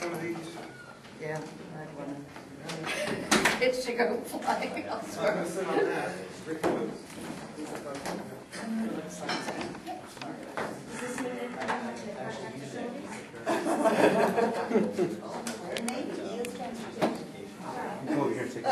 one of these? Yeah, I want to. It should go flying I'm elsewhere. going to sit on that. Come over here and take a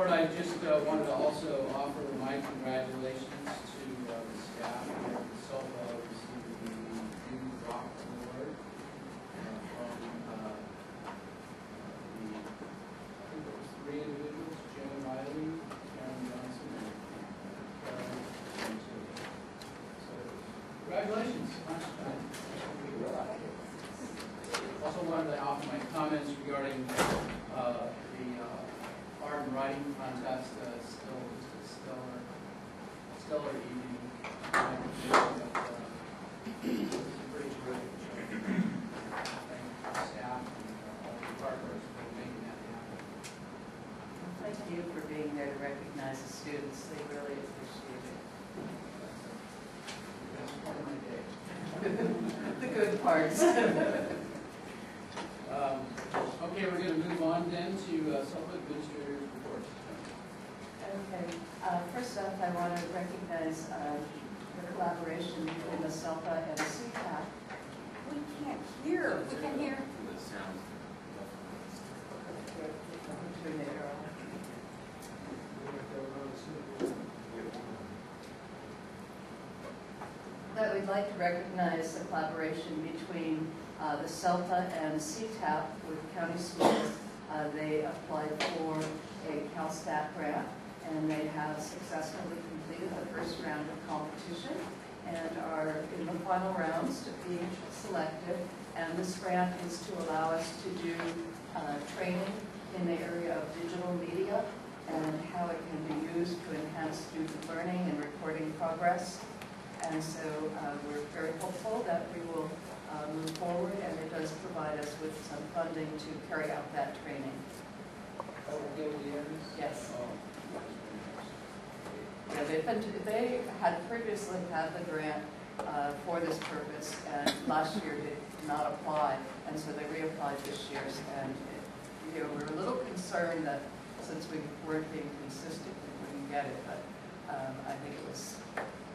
I just wanted to also offer my congratulations to the staff here at WESELPA receiving the New Rock Award from I think it was 3 individuals: Joan Riley, Karen Johnson, and Karen Johnson. So congratulations. Also wanted to offer my comments regarding the art and writing contest, stellar evening. Pretty terrific. Thank the staff and all the partners for making that happen. Thank you for being there to recognize the students. They really appreciate it. That's part of my day. The good parts. Okay, we're going to move on then to self-administrator's report. Okay. First up, I want to recognize the collaboration between the WESELPA and CTAP. We can't hear. We can hear. That we'd like to recognize the collaboration between the WESELPA and CTAP with county schools. They applied for a CalStat grant, and they have successfully completed the first round of competition and are in the final rounds to be selected. And this grant is to allow us to do training in the area of digital media and how it can be used to enhance student learning and recording progress. And so we're very hopeful that we will move forward, and it does provide us with some funding to carry out that training. Oh, Yes. Yeah, they had previously had the grant for this purpose, and last year did not apply, and so they reapplied this year. And we were a little concerned that since we weren't being consistent, we wouldn't get it. But I think it was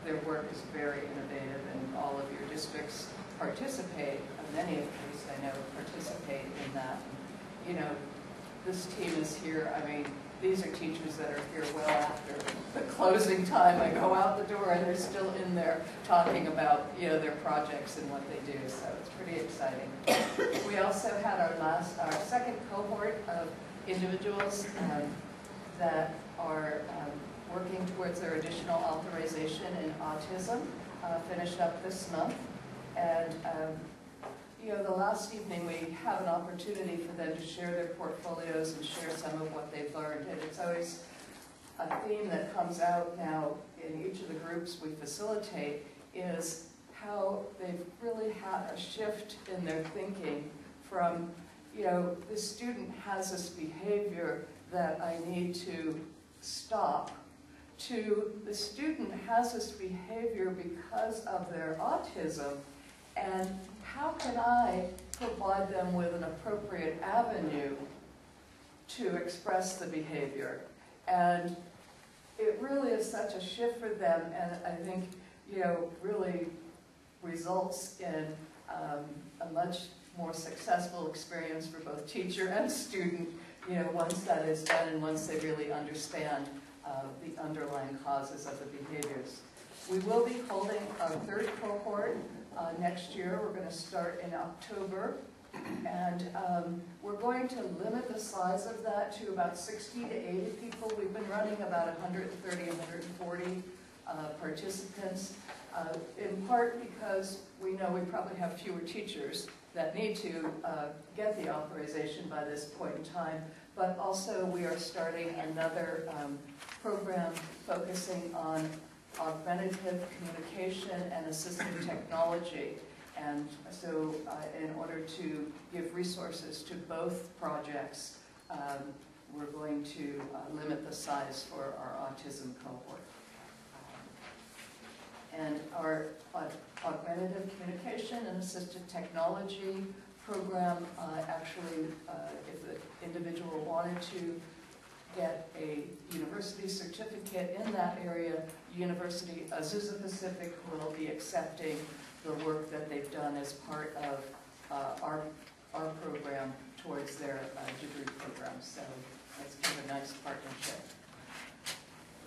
their work is very innovative, and all of your districts participate. Many of these I know participate in that. You know, this team is here. I mean, these are teachers that are here well after the closing time. I go out the door and they're still in there talking about, you know, their projects and what they do. So it's pretty exciting. We also had our second cohort of individuals that are working towards their additional authorization in autism, finished up this month. And you know, the last evening we have an opportunity for them to share their portfolios and share some of what they've learned. And it's always a theme that comes out now in each of the groups we facilitate is how they've really had a shift in their thinking from, you know, this student has this behavior that I need to stop, to the student has this behavior because of their autism, and how can I provide them with an appropriate avenue to express the behavior? And it really is such a shift for them, and I think, you know, really results in a much more successful experience for both teacher and student, you know, once that is done and once they really understand the underlying causes of the behaviors. We will be holding our third cohort next year. We're going to start in October, and we're going to limit the size of that to about 60 to 80 people. We've been running about 130, 140 participants, in part because we know we probably have fewer teachers that need to get the authorization by this point in time, but also we are another program focusing on augmentative communication and assistive technology. And so in order to give resources to both projects, we're going to limit the size for our autism cohort. And our augmentative communication and assistive technology program, actually, if the individual wanted to get a university certificate in that area, University Azusa Pacific will be accepting the work that they've done as part of our program towards their degree program. So that's kind of a nice partnership.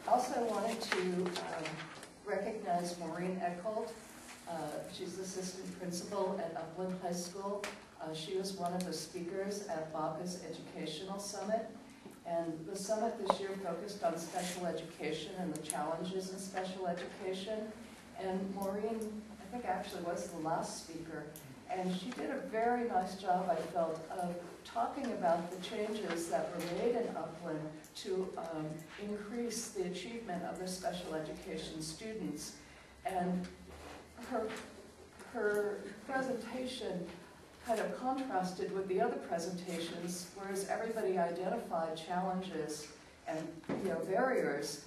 Also wanted to recognize Maureen Eckholt. She's assistant principal at Upland High School. She was one of the speakers at BACA's Educational Summit. And the summit this year focused on special education and the challenges in special education. And Maureen, I think, actually was the last speaker. And she did a very nice job, I felt, of talking about the changes that were made in Upland to increase the achievement of the special education students. And her presentation kind of contrasted with the other presentations, whereas everybody identified challenges and, you know, barriers.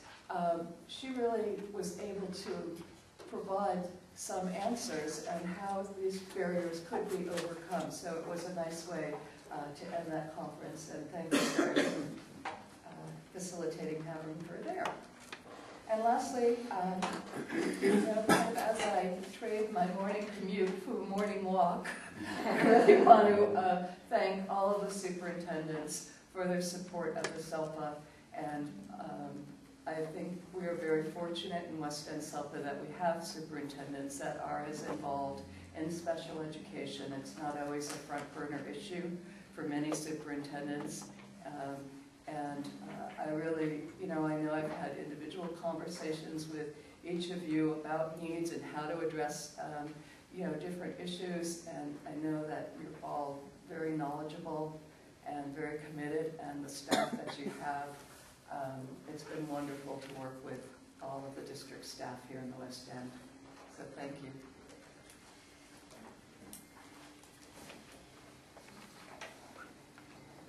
She really was able to provide some answers and how these barriers could be overcome. So it was a nice way to end that conference, and thank you for facilitating having her there. And lastly, you know, kind of as I trade my morning commute for a morning walk, I really want to thank all of the superintendents for their support of WESELPA, and I think we are very fortunate in West End SELPA that we have superintendents that are as involved in special education. It's not always a front burner issue for many superintendents. I really, you know, I know I've had individual conversations with each of you about needs and how to address, you know, different issues, and I know that you're all very knowledgeable and very committed, and the staff that you have, it's been wonderful to work with all of the district staff here in the West End. So thank you.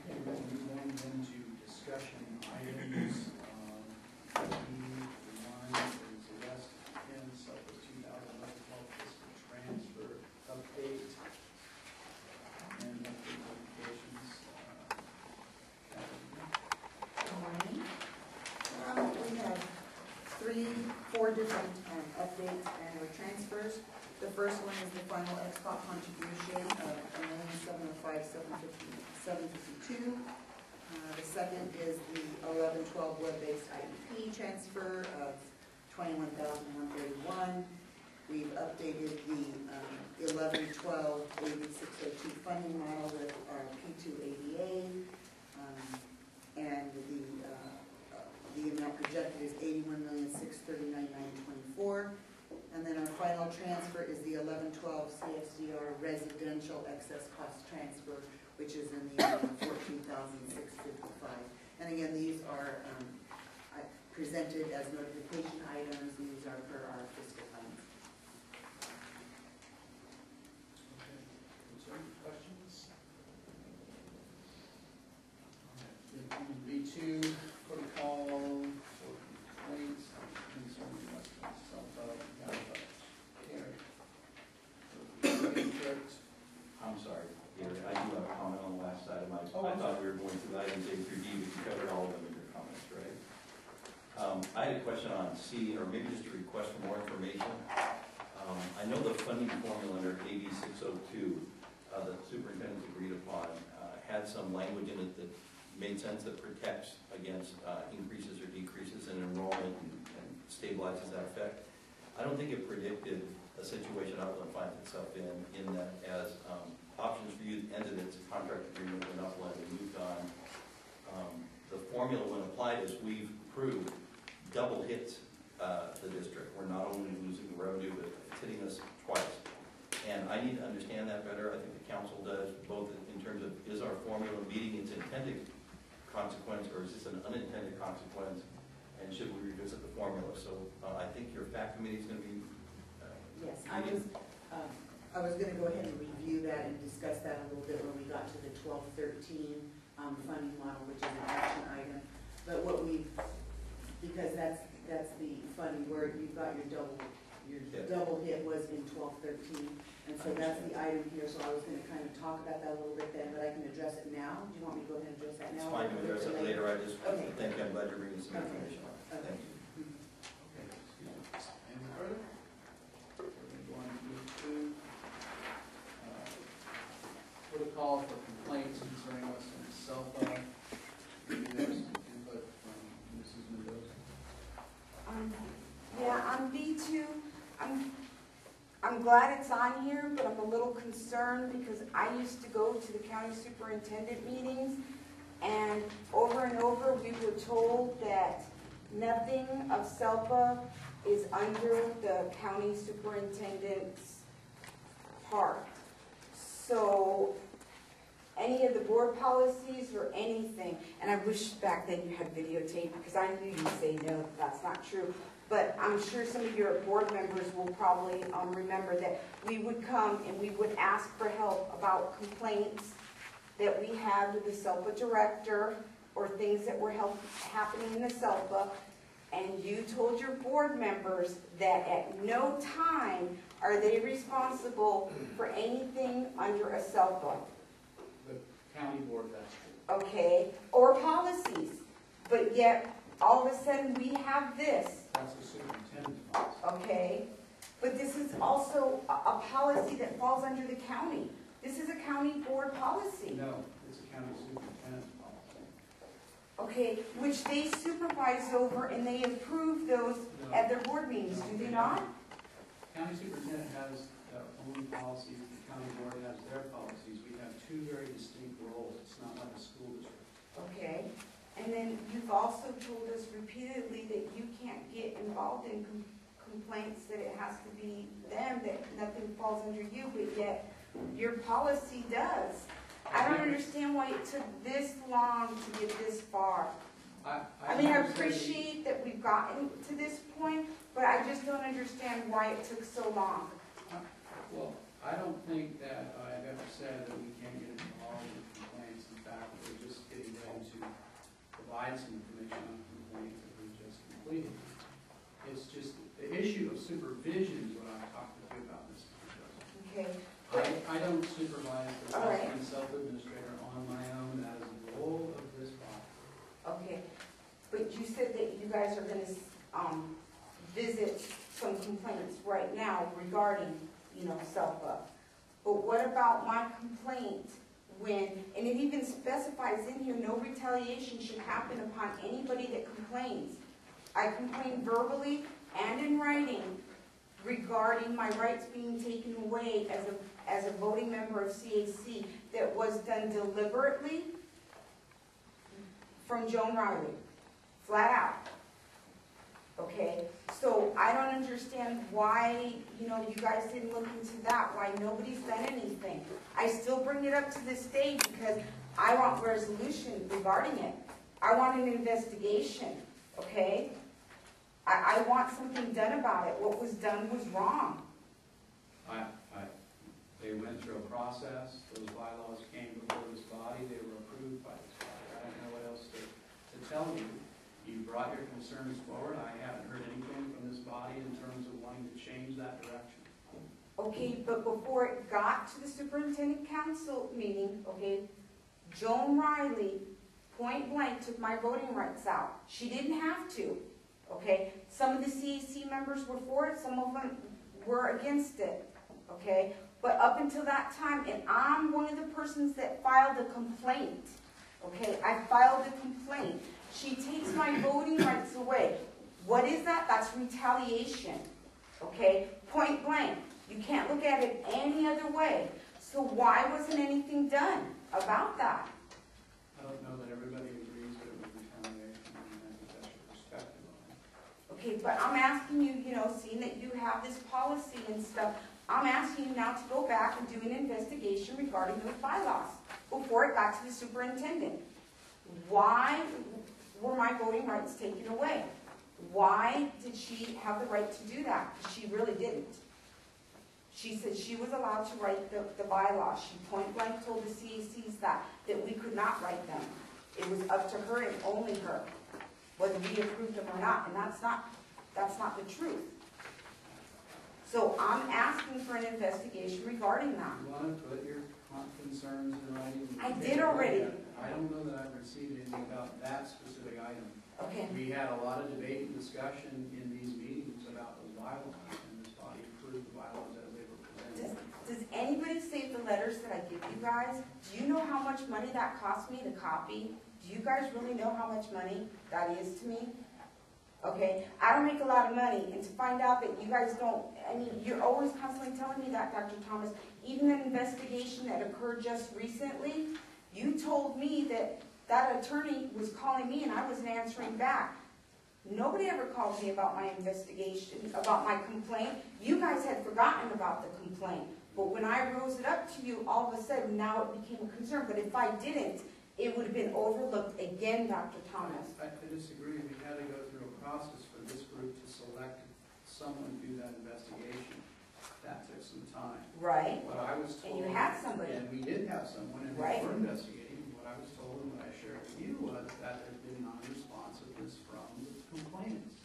Okay, we're going to move on into discussion items. Line is the West End SELPA 2011-12 fiscal transfer update and update notifications. Good morning. We have four different updates and transfers. The first one is the final XPOP contribution of $1,705,752. The second is the 11-12 web-based IEP transfer of $21,131. We've updated the 11-12 AB602 funding model with our P2ADA, and the amount projected is $81,639,924. And then our final transfer is the 11-12 CSDR residential excess cost transfer, which is in the amount of $14,655. And again, these are presented as notification items. These are per our fiscal plans. Okay. Is there any questions? Okay. B2 protocol for complaints. through D, but you covered all of them in your comments, right? I had a question on C, or maybe just a request for more information. I know the funding formula under AB 602, the superintendents agreed upon, had some language in it that made sense, that protects against increases or decreases in enrollment and stabilizes that effect. I don't think it predicted a situation Upland finds itself in that as options for youth ended its contract agreement with Upland and moved on, the formula when applied, as we've proved, double hits the district. We're not only losing the revenue, but it's hitting us twice. And I need to understand that better. I think the council does, both in terms of, is our formula meeting its intended consequence, or is this an unintended consequence, and should we revisit the formula? So I think your fact committee is going to be Yes, I was going to go ahead and review that and discuss that a little bit when we got to the 1213 funding model, which is an action item. But what we, because that's the funding where you've got your double hit was in 1213, and so that's the item here. So I was going to kind of talk about that a little bit then, but I can address it now. Do you want me to go ahead and address that now? It's fine to address it later. I just okay. Thank you. I'm glad you're bringing some information on. Okay. Thank you. Okay, excuse me. Any further? We're going to move to protocol for complaints concerning WESELPA. Maybe there's some input from Mrs. Mendoza. Yeah, on B2, I'm glad it's on here, but I'm a little concerned because I used to go to the county superintendent meetings, and over we were told that nothing of SELPA is under the county superintendent's part. So any of the board policies or anything, and I wish back then you had videotape, because I knew you'd say no, that's not true. But I'm sure some of your board members will probably remember that we would come and we would ask for help about complaints that we had with the SELPA director or things that were happening in the SELPA. And you told your board members that at no time are they responsible for anything under a SELPA. The county board, that's true. Okay, or policies. But yet, all of a sudden, we have this. That's a superintendent's policy. Okay, but this is also a policy that falls under the county. This is a county board policy. No, it's a county superintendent's policy. Okay, which they supervise over and they approve those at their board meetings, do they not? County superintendent has their own policies, the county board has their policies. We have two very distinct roles. It's not like a school district. Okay, and then you've also told us repeatedly that you can't get involved in complaints, that it has to be them, that nothing falls under you, but yet your policy does. I don't understand why it took this long to get this far. I mean, I appreciate that we've gotten to this point, but I just don't understand why it took so long. Well, I don't think that I've ever said that we can't get involved in complaints. In fact, we're just getting ready to provide some information on complaints that we've just completed. It's just the issue of supervision is what I'm talking to you about, Ms. Mendoza. Okay. I don't supervise the All right. self-administrator on my own. That is the role of this body. Okay, but you said that you guys are going to visit some complaints right now regarding, SELPA. But what about my complaint when, and it even specifies in here, no retaliation should happen upon anybody that complains. I complain verbally and in writing regarding my rights being taken away as a voting member of CAC that was done deliberately from Joan Riley, flat out. Okay, so I don't understand why, you guys didn't look into that, why nobody's done anything. I still bring it up to this day because I want resolution regarding it. I want an investigation, okay? I want something done about it. What was done was wrong. They went through a process. Those bylaws came before this body. They were approved by this body. I don't know what else to tell you. You brought your concerns forward. I haven't heard anything from this body in terms of wanting to change that direction. Okay, but before it got to the superintendent council meeting, okay, Joan Riley point blank took my voting rights out. She didn't have to, okay? Some of the CEC members were for it, some of them were against it, okay? But up until that time, and I'm one of the persons that filed a complaint, okay? I filed a complaint. She takes my voting rights away. What is that? That's retaliation, okay? Point blank. You can't look at it any other way. So why wasn't anything done about that? I don't know that everybody agrees that it was retaliation, and I think that's your perspective on it. Okay, but I'm asking you, you know, seeing that you have this policy and stuff, I'm asking you now to go back and do an investigation regarding those bylaws before it got to the superintendent. Why were my voting rights taken away? Why did she have the right to do that? She really didn't. She said she was allowed to write the bylaws. She point blank told the CACs that we could not write them. It was up to her and only her, whether we approved them or not, and that's not the truth. So I'm asking for an investigation regarding that. You want to put your concerns in writing? I did already. I don't know that I've received anything about that specific item. Okay. We had a lot of debate and discussion in these meetings about those bylaws, and this body approved the bylaws as they were presented. Does anybody save the letters that I give you guys? Do you know how much money that cost me to copy? Do you guys really know how much money that is to me? Okay, I don't make a lot of money, and to find out that you guys don't, I mean, you're always constantly telling me that, Dr. Thomas. Even an investigation that occurred just recently, you told me that that attorney was calling me and I wasn't answering back. Nobody ever called me about my investigation, about my complaint. You guys had forgotten about the complaint. But when I rose it up to you, all of a sudden now it became a concern. But if I didn't, it would have been overlooked again, Dr. Thomas. I disagree. We had to go through a process for this group to select someone to do that investigation. That took some time. Right. What I was told. And you had somebody. And we did have someone, and Right. we were investigating. What I was told and what I shared with you was that there's been non-responsiveness from the complainants.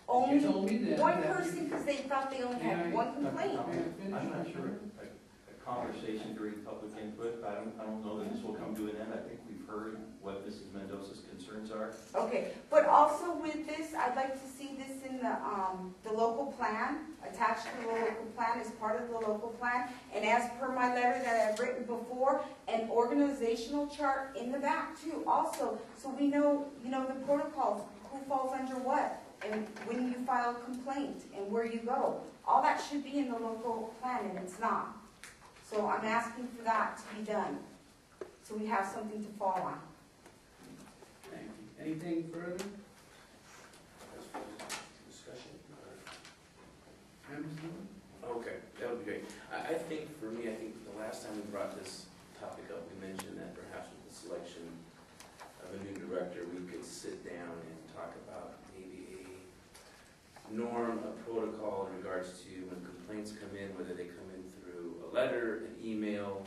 Only You told me then one that person, you- because they thought they only May I- had one complaint. I'm not sure. A conversation during public input, I don't know that this will come to an end. I think we've heard what Mrs. Mendoza's concerns are. Okay, but also with this, I'd like to see this in the local plan, attached to the local plan as part of the local plan. And as per my letter that I've written before, an organizational chart in the back too, also, so we know, the protocols, who falls under what, and when you file a complaint, and where you go. All that should be in the local plan, and it's not. So I'm asking for that to be done, so we have something to fall on. Thank you. Anything further? Discussion? Members? Okay, that would be great. I think, for me, the last time we brought this topic up, we mentioned that perhaps with the selection of a new director, we could sit down and talk about maybe a norm, a protocol in regards to when complaints come in, whether they come in through a letter, an email,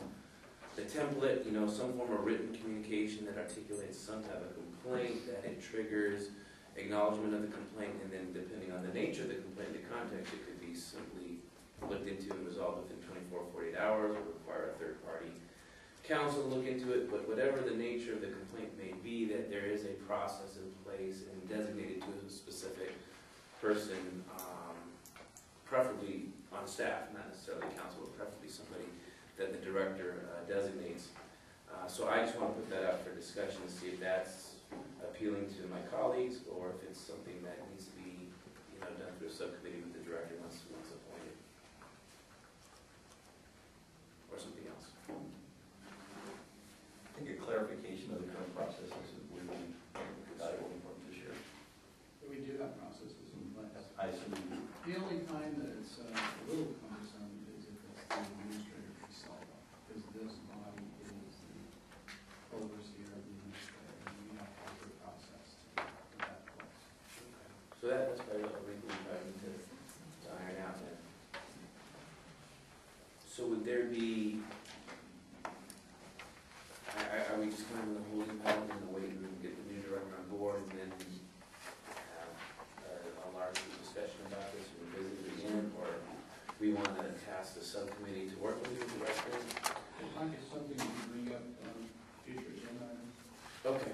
the template, some form of written communication that articulates some type of complaint, that it triggers acknowledgement of the complaint, and then depending on the nature of the complaint, the context, it could be simply looked into and resolved within 24, 48 hours, or require a third-party counsel to look into it. But whatever the nature of the complaint may be, that there is a process in place and designated to a specific person, preferably on staff, not necessarily counsel, but preferably somebody that the director designates. So I just want to put that out for discussion to see if that's appealing to my colleagues, or if it's something that needs to be, done through a subcommittee with the director once appointed, or something else. I think a clarification of the current processes would be valuable and important to share. We do have processes in place. I assume you do. The only time that it's a little cumbersome is if it's the administrator himself, because this body is the overseer of the administrator, and we have to go through a process to get that place. So that's probably a wrinkle we probably need to iron out then. So would there be, are we just kind of in the holding pattern and waiting to get the new director on board and then have a large discussion about this and revisit it again? Or we want to task the subcommittee to work with the director? It might be something you can bring up on future agenda items. Okay.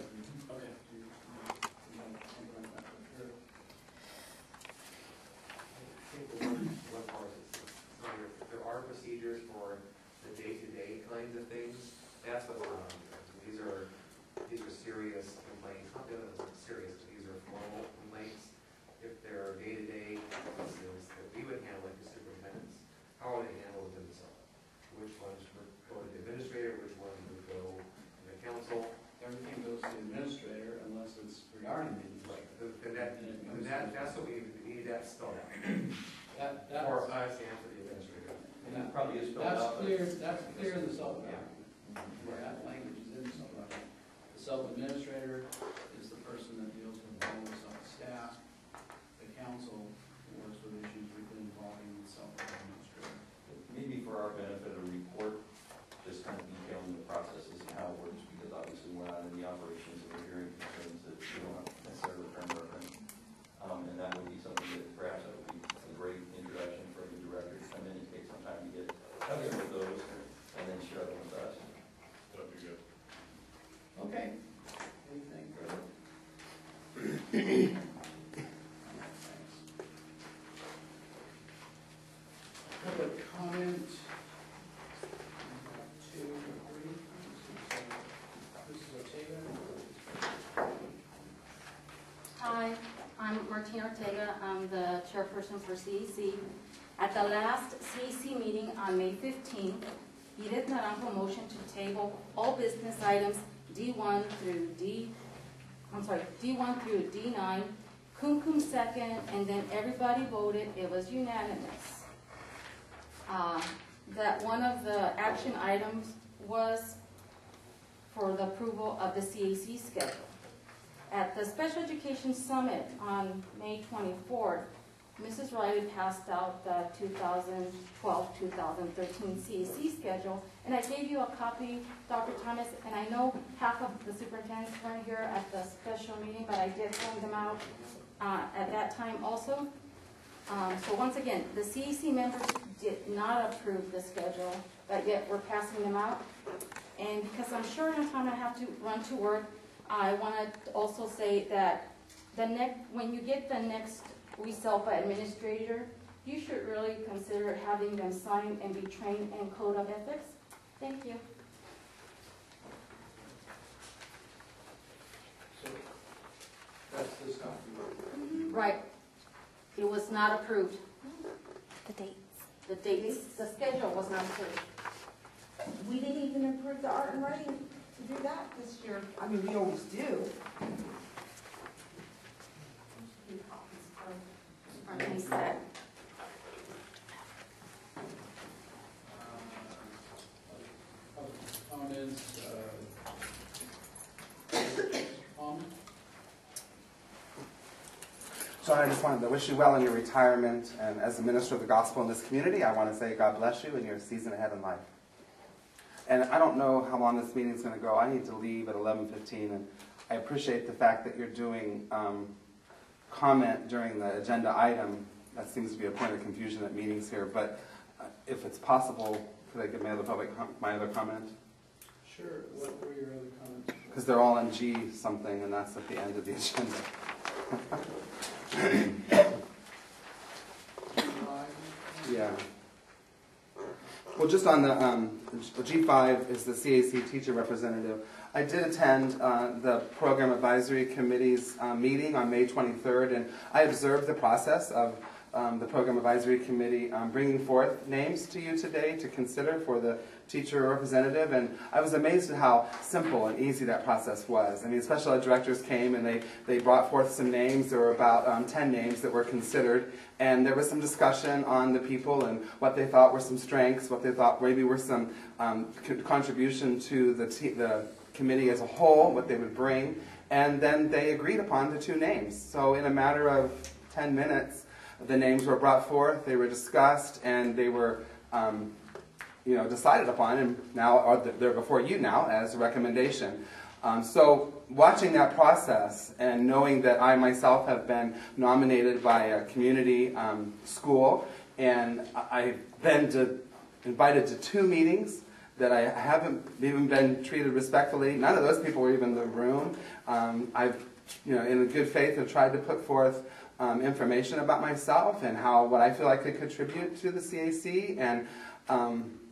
already made the motion. That's what we need that spelled out. That's, For us and for the administrator. And that probably is spelled out. that's clear in the self-evaluation. That language is in the self-evaluation. The self-administrator is the person that deals with all the self-staff. The council works with issues within involving the self-administrator. Maybe for our benefit, a report just kind of detailing the processes and how it works, because obviously we're not in the operations and we're hearing concerns that we don't necessarily remember. And that would be something that perhaps that would be a great introduction for the director to come in and take some time to get familiar with those and then share them with us. That'd be good. Okay. Anything further? Thanks. Public comment. Two or three. This is Ortega. Hi, I'm Martina Ortega. I'm the chairperson for CEC. At the last CEC meeting on May 15th, Edith Naranjo motioned to table all business items D1 through D9. Kumkum second, and then everybody voted. It was unanimous. That one of the action items was for the approval of the CAC schedule. At the Special Education Summit on May 24th, Mrs. Riley passed out the 2012-2013 CAC schedule, and I gave you a copy, Dr. Thomas, and I know half of the superintendents weren't here at the special meeting, but I did send them out at that time also. So once again, the CAC members did not approve the schedule, but yet we're passing them out. And because I'm sure in time I have to run to work, I want to also say that when you get the next WESELPA administrator, you should really consider having them sign and be trained in code of ethics. Thank you. So that's this document. Right. It was not approved. The dates. The dates, the schedule was not approved. We didn't even approve the art and writing to do that this year. I mean, we always do. He said. Comments, John, I just wanted to wish you well in your retirement, and as a minister of the gospel in this community, I want to say God bless you in your season ahead in life. And I don't know how long this meeting is going to go. I need to leave at 11:15, and I appreciate the fact that you're doing comment during the agenda item. That seems to be a point of confusion at meetings here, but if it's possible, could I give my other comment? sure. What were your other comments? Because they're all on G something, and that's at the end of the agenda. Yeah. Well, just on the G5 is the CAC teacher representative. I did attend the Program Advisory Committee's meeting on May 23rd, and I observed the process of the Program Advisory Committee bringing forth names to you today to consider for the teacher representative, and I was amazed at how simple and easy that process was. I mean, special ed directors came and they brought forth some names. There were about 10 names that were considered, and there was some discussion on the people and what they thought were some strengths, what they thought maybe were some contribution to the committee as a whole, what they would bring, and then they agreed upon the 2 names. So in a matter of 10 minutes, the names were brought forth, they were discussed, and they were decided upon, and now they're before you now as a recommendation. So watching that process and knowing that I myself have been nominated by a community school, and I've been invited to 2 meetings that I haven't even been treated respectfully. None of those people were even in the room. I've, in good faith, have tried to put forth information about myself and what I feel I could contribute to the CAC, and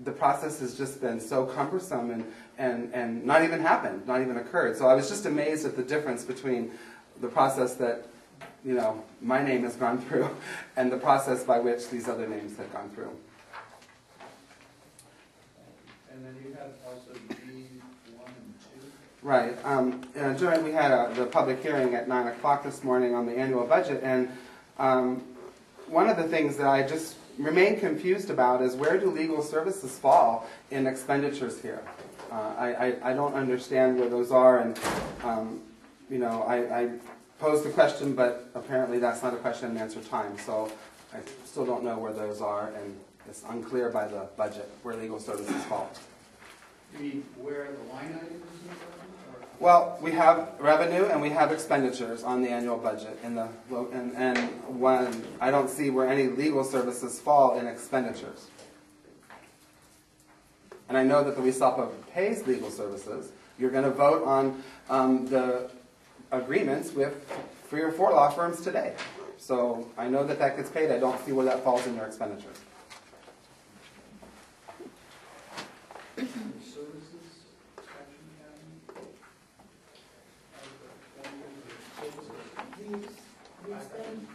the process has just been so cumbersome and not even happened, not even occurred. So I was just amazed at the difference between the process that my name has gone through and the process by which these other names have gone through. And then you had also D1 and Right. We had the public hearing at 9 o'clock this morning on the annual budget, and one of the things that I just remain confused about is where do legal services fall in expenditures here? I don't understand where those are, and I posed the question, but apparently that's not a question and answer time, so I still don't know where those are, and it's unclear by the budget where legal services fall. You mean where the line item is in the budget? Well, we have revenue and we have expenditures on the annual budget, and when I don't see where any legal services fall in expenditures. And I know that the WESELPA pays legal services. You're going to vote on the agreements with 3 or 4 law firms today. So I know that that gets paid. I don't see where that falls in your expenditures.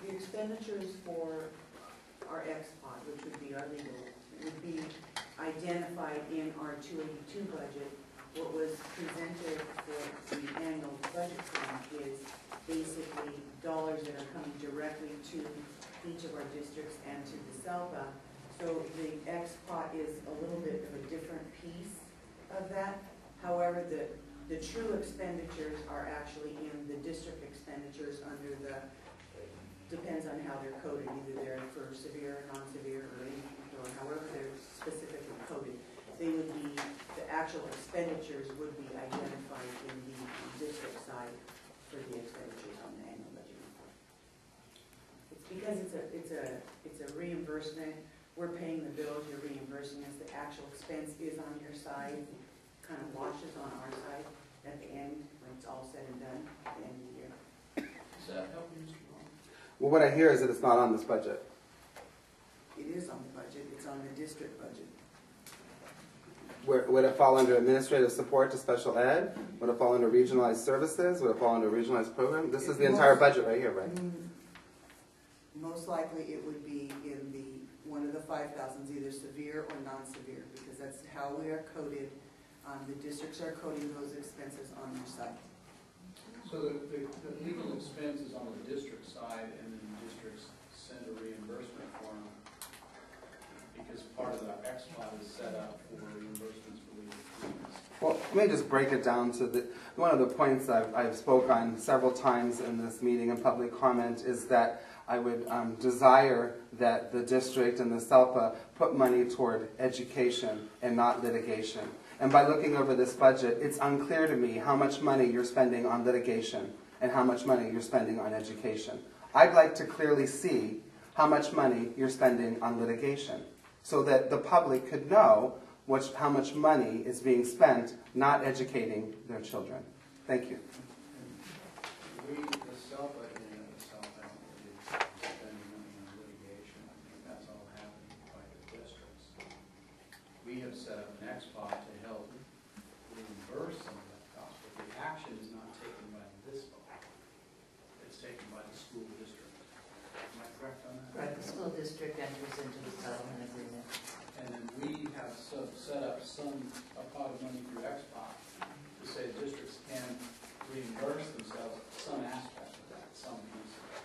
The expenditures for our XPOT, which would be our legal, would be identified in our 282 budget. What was presented for the annual budget plan is basically dollars that are coming directly to each of our districts and to the WESELPA. So the XPOT is a little bit of a different piece of that. However, the true expenditures are actually in the district expenditures under the, depends on how they're coded, either they're for severe, non-severe, or however they're specifically coded. They would be, the actual expenditures would be identified in the district side for the expenditures on the annual budget report. It's because it's a reimbursement. We're paying the bills, you're reimbursing us. The actual expense is on your side, kind of washes on our side at the end, when it's all said and done at the end of the year. Does that help you, Mr. Long? Well, what I hear is that it's not on this budget. It is on the budget, it's on the district budget. Would it fall under administrative support to special ed? Would it fall under regionalized services? Would it fall under regionalized program? This is the entire budget right here, right? Most likely it would be in one of the 5,000s, either severe or non-severe, because that's how we are coded. The districts are coding those expenses on their side. So the legal expense is on the district side, and then the districts send a reimbursement form, because part of the XPOT is set up for reimbursements for legal fees. Well, let me just break it down to one of the points I've spoke on several times in this meeting and public comment is that I would desire that the district and the WESELPA put money toward education and not litigation. And by looking over this budget, it's unclear to me how much money you're spending on litigation and how much money you're spending on education. I'd like to clearly see how much money you're spending on litigation so that the public could know how much money is being spent not educating their children. Thank you. We, the WESELPA, in itself, hasn't really spending money on litigation. I think that's all happening by the districts. We have set up an XPOT to help reimburse some of that cost, but the action is not taken by this body. It's taken by the school district. Am I correct on that? Right, the school district enters into the settlement agreement. And then we have set up a pot of money through XPOT to say districts can reimburse themselves some aspect of that, some piece of that.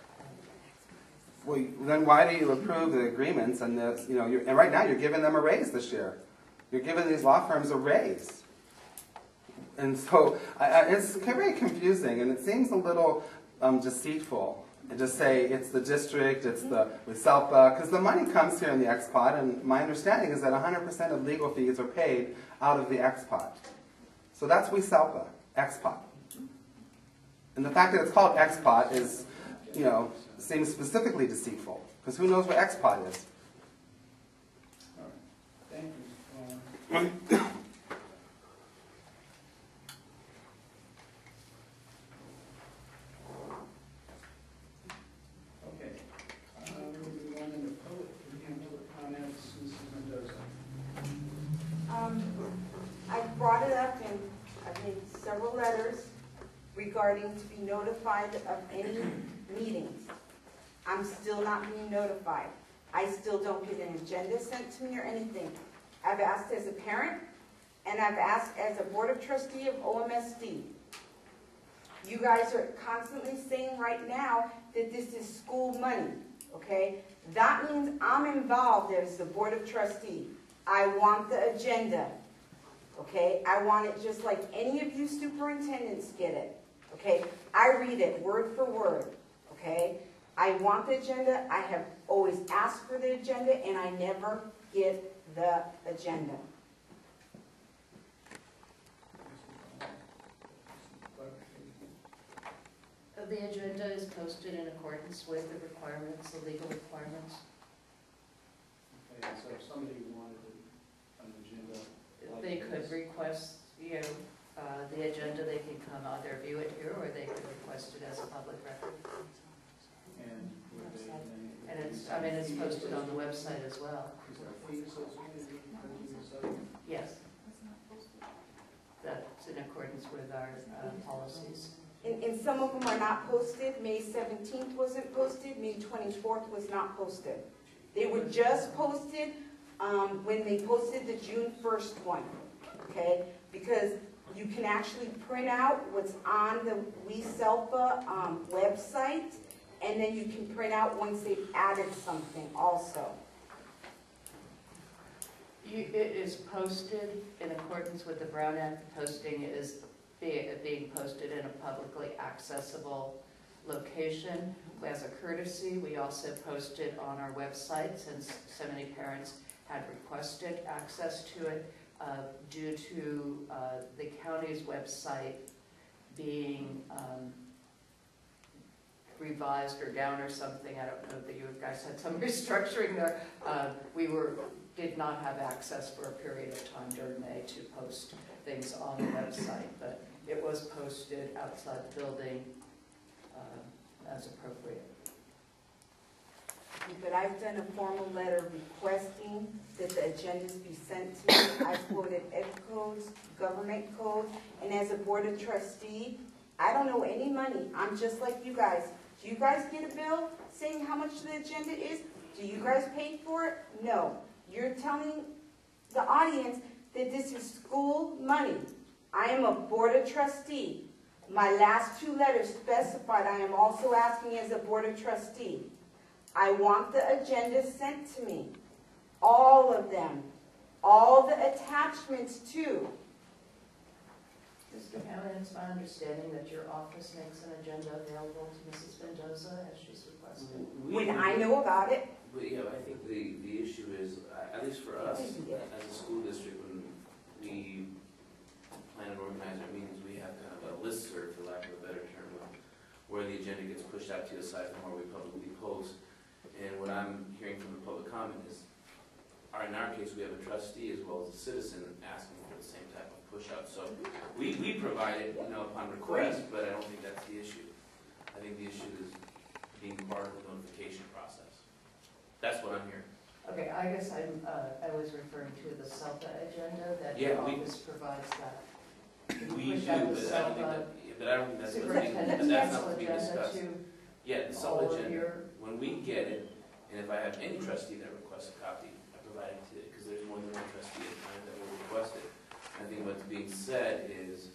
Well, then why do you approve the agreements and and right now you're giving them a raise this year. You're giving these law firms a raise. And so it's very confusing, and it seems a little deceitful to say it's the district, it's the WESELPA, because the money comes here in the XPOT, and my understanding is that 100% of legal fees are paid out of the XPOT. So that's WESELPA, XPOT. And the fact that it's called XPOT is, seems specifically deceitful, because who knows what XPOT is? All right. Thank you, Mr. Palmer. Okay. We'll be going into public comments. Mrs. Mendoza. I brought it up and I've made several letters regarding to be notified of any meetings. I'm still not being notified. I still don't get an agenda sent to me or anything. I've asked as a parent, and I've asked as a Board of Trustee of OMSD. You guys are constantly saying right now that this is school money, okay? That means I'm involved as the Board of Trustee. I want the agenda, okay? I want it just like any of you superintendents get it, okay? I read it word for word, okay? I want the agenda. I have always asked for the agenda, and I never get the agenda. The agenda is posted in accordance with the requirements, the legal requirements. Okay, so if somebody wanted an agenda. like They could this, request, the agenda, they can come either view it here, or they could request it as a public record. And would they then? And it's posted on the website as well. Is there a fee associated with printing the site? Yes. That's in accordance with our policies. And some of them are not posted. May 17th wasn't posted. May 24th was not posted. They were just posted when they posted the June 1st one, okay? Because you can actually print out what's on the WESELPA website, and then you can print out once they've added something also. It is posted in accordance with the Brown Act. Posting is being posted in a publicly accessible location. As a courtesy, we also posted on our website, since so many parents had requested access to it, due to the county's website being revised or down or something. I don't know that you guys had some restructuring there. We did not have access for a period of time during May to post things on the website, but it was posted outside the building as appropriate. But I've done a formal letter requesting that the agendas be sent to me. I've quoted ed codes, government code, and as a Board of Trustee, I don't know any money. I'm just like you guys. Do you guys get a bill saying how much the agenda is? Do you guys pay for it? No. You're telling the audience that this is school money. I am a Board of Trustee. My last two letters specified I am also asking as a Board of Trustee. I want the agenda sent to me. All of them. All the attachments too. Mr. Hammond, it's my understanding that your office makes an agenda available to Mrs. Mendoza as she's requested. When I know about it. But yeah, I think the issue is, at least for us, as a school district, when we plan and organize our meetings, we have kind of a listserv, for lack of a better term, where the agenda gets pushed out to the side from where we publicly post. And what I'm hearing from the public comment is, in our case, we have a trustee as well as a citizen asking for the same type of push out. So we provide it, upon request, but I don't think that's the issue. I think the issue is being part of the notification process. That's what I'm hearing. Okay, I guess I was referring to the SELPA agenda, that Yeah, your office provides that. We Push do, out the but I don't think SELPA that's superintendent's that's council not to be agenda discussed. to Yeah, the all sole of agenda, your, when we get it, and if I have any trustee that requests a copy, I provide it to it, because there's more than one trustee at a time that will request it. I think what's being said is,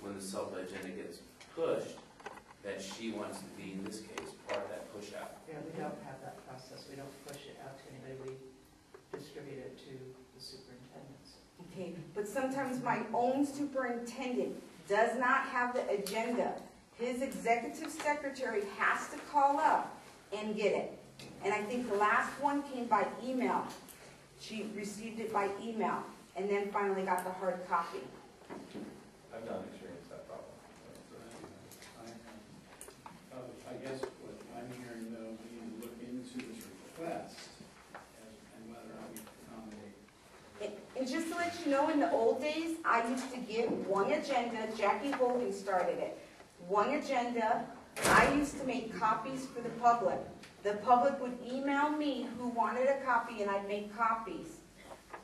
when the SELPA agenda gets pushed, that she wants to be, in this case, part of that push out. we don't have that process. We don't push it out to anybody. We distribute it to the superintendents. Okay, but sometimes my own superintendent does not have the agenda. His executive secretary has to call up and get it. And I think the last one came by email. She received it by email, and then finally got the hard copy. I've not experienced that problem. I guess what I'm hearing, though, we need to look into this request and whether or not we can accommodate. And just to let you know, in the old days, I used to give one agenda. Jackie Hogan started it. One agenda. I used to make copies for the public. The public would email me who wanted a copy, and I'd make copies.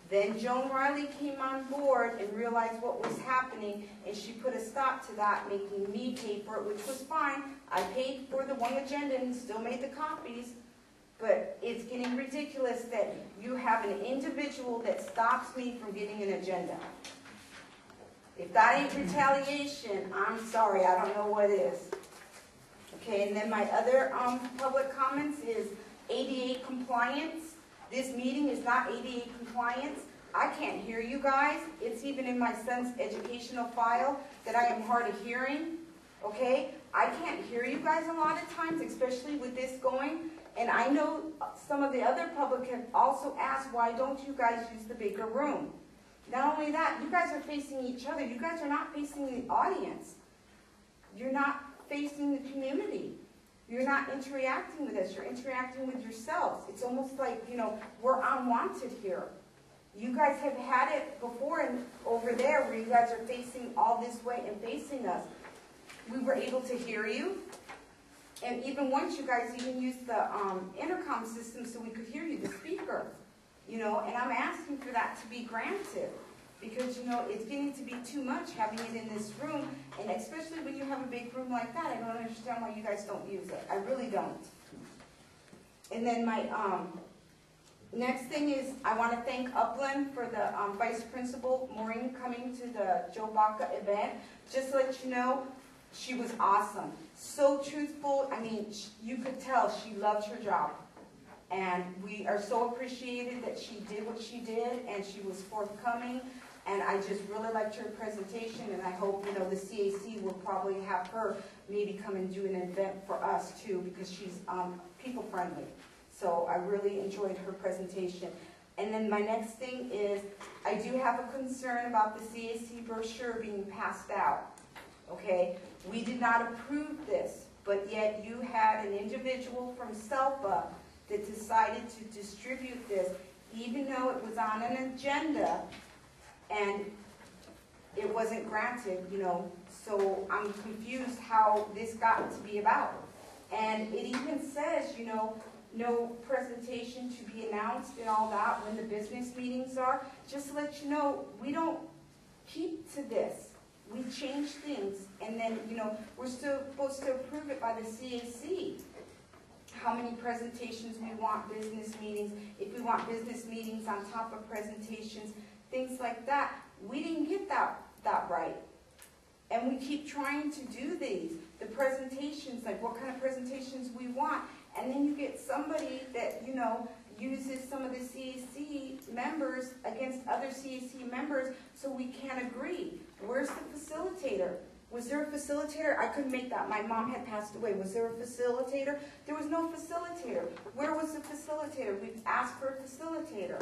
Then Joan Riley came on board and realized what was happening, and she put a stop to that, making me pay for it, which was fine. I paid for the one agenda and still made the copies. But it's getting ridiculous that you have an individual that stops me from getting an agenda. If that ain't retaliation, I'm sorry, I don't know what is. Okay, and then my other public comments is ADA compliance. This meeting is not ADA compliance. I can't hear you guys. It's even in my son's educational file that I am hard of hearing. Okay, I can't hear you guys a lot of times, especially with this going. And I know some of the other public have also asked, why don't you guys use the bigger room? Not only that, you guys are facing each other. You guys are not facing the audience. You're not facing the community. You're not interacting with us. You're interacting with yourselves. It's almost like, you know, we're unwanted here. You guys have had it before and over there where you guys are facing all this way and facing us. We were able to hear you. And even once you guys even used the intercom system so we could hear you, the speaker. You know, and I'm asking for that to be granted. Because, you know, it's getting to be too much having it in this room. And especially when you have a big room like that, I don't understand why you guys don't use it. I really don't. And then my next thing is I want to thank Upland for the Vice Principal Maureen coming to the Joe Baca event. Just to let you know, she was awesome. So truthful. I mean, you could tell she loved her job. And we are so appreciated that she did what she did and she was forthcoming. And I just really liked her presentation, and I hope, you know, the CAC will probably have her maybe come and do an event for us too, because she's people friendly. So I really enjoyed her presentation. And then my next thing is, I do have a concern about the CAC brochure being passed out. Okay, we did not approve this, but yet you had an individual from WESELPA that decided to distribute this, even though it was on an agenda, and it wasn't granted, you know. So I'm confused how this got to be about. And it even says, you know, no presentation to be announced and all that when the business meetings are. Just to let you know, we don't keep to this. We change things, and then, you know, we're still supposed to approve it by the CAC. How many presentations we want, business meetings, if we want business meetings on top of presentations, things like that. We didn't get that right. And we keep trying to do these. The presentations, like what kind of presentations we want. And then you get somebody that, you know, uses some of the CAC members against other CAC members, so we can't agree. Where's the facilitator? Was there a facilitator? I couldn't make that. My mom had passed away. Was there a facilitator? There was no facilitator. Where was the facilitator? We've asked for a facilitator.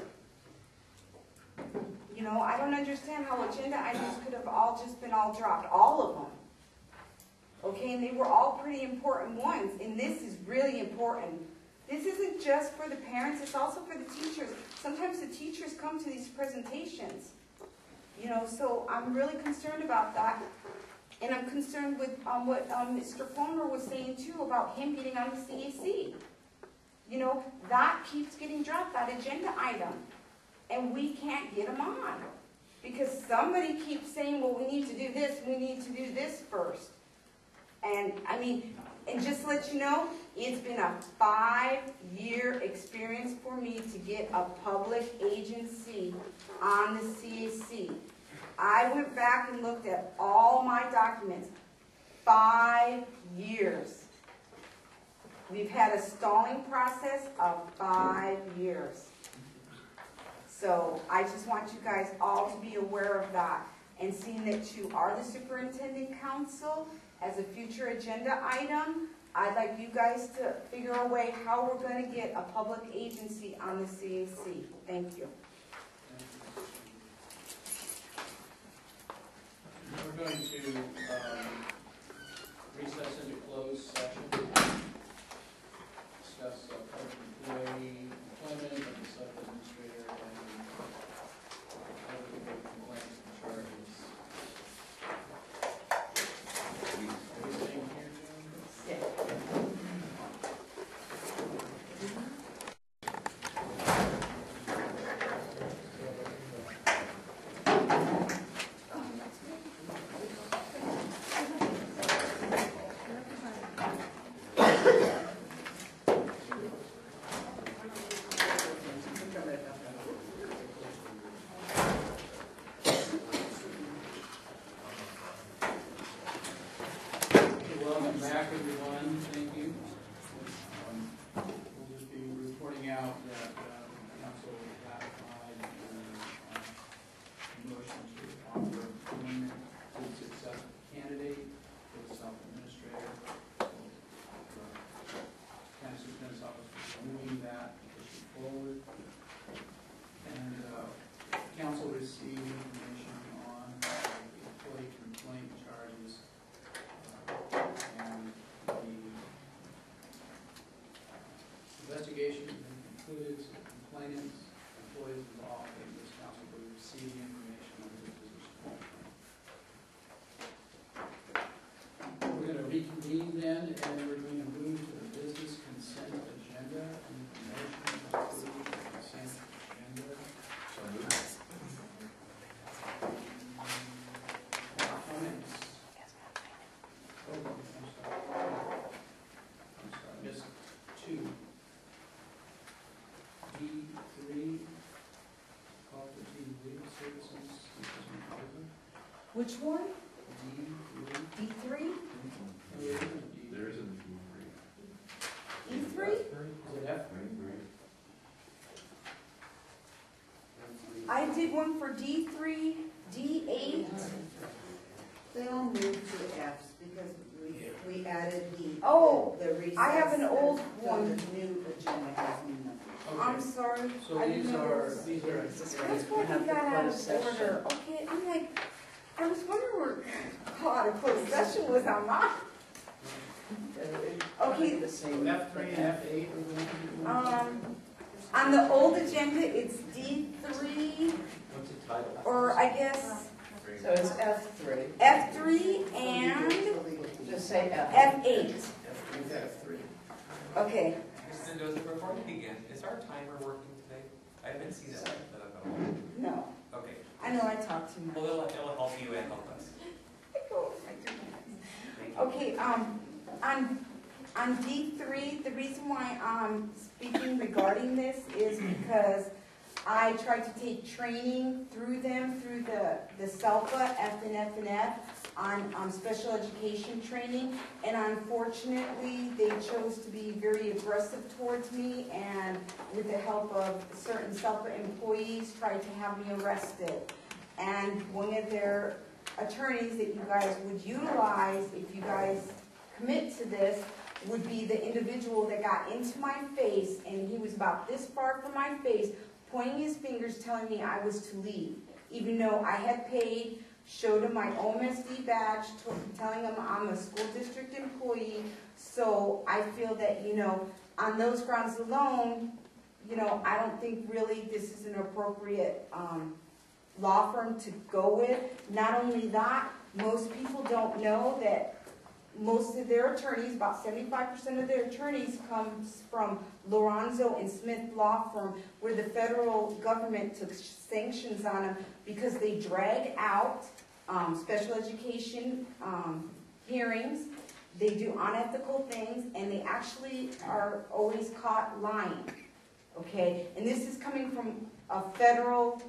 You know, I don't understand how agenda items could have all just been all dropped. All of them. Okay, and they were all pretty important ones. And this is really important. This isn't just for the parents. It's also for the teachers. Sometimes the teachers come to these presentations. You know, so I'm really concerned about that. And I'm concerned with what Mr. Palmer was saying, too, about him getting on the CAC. You know, that keeps getting dropped, that agenda item. And we can't get him on. Because somebody keeps saying, well, we need to do this, we need to do this first. And, I mean, and just to let you know, it's been a 5-year experience for me to get a public agency on the CAC. I went back and looked at all my documents. 5 years. We've had a stalling process of 5 years. So I just want you guys all to be aware of that. And seeing that you are the Superintendent Council, as a future agenda item, I'd like you guys to figure a way how we're going to get a public agency on the CAC. Thank you. We're going to recess into closed session. Discuss public employee employment of the sub-administrator and other complaints and charges. Everything here, Jim? Yeah. forward. And council received information on the employee complaint charges and the investigation has been concluded. So complainants, employees involved in this council will receive the information on this position. We're going to reconvene then, and we're going to move to the business consent agenda. And the motion to approve the consent agenda. So moved. Comments? Oh, I'm sorry. Just two. D3, call for team legal services. Which one? D3. D3? There isn't E3? Is it F? I did one for D3, D8. They all moved to Fs because we added the recess. I have an old So one. the new agenda has new numbers. I'm sorry. So I didn't these know are, this. these are. That's why we got out of order. Okay, I'm like, I was wondering where out of closed session was on that. Okay. The same. F3 and F8 are going to be. On the old agenda, it's D3, What's the title? or I guess So it's F3. F3 and Just say F. F8. F3. Okay. Mr. Mendoza, before we begin, is our timer working today? I haven't seen it set up at all. No, Okay. I know I talk too much. Well, it'll help you and help us. Okay, on D3, the reason why I'm speaking regarding this is because I tried to take training through them, through the SELPA, F and F, on special education training, and unfortunately, they chose to be very aggressive towards me, and with the help of certain SELPA employees, tried to have me arrested. And one of their attorneys that you guys would utilize if you guys commit to this would be the individual that got into my face, and he was about this far from my face, pointing his fingers, telling me I was to leave, even though I had paid, showed him my OMSD badge, telling him I'm a school district employee. So I feel that, on those grounds alone, I don't think really this is an appropriate law firm to go with. Not only that, most people don't know that most of their attorneys, about 75% of their attorneys, comes from Lorenzo and Smith Law Firm, where the federal government took sanctions on them because they drag out special education hearings. They do unethical things, and they actually are always caught lying. Okay, and this is coming from a federal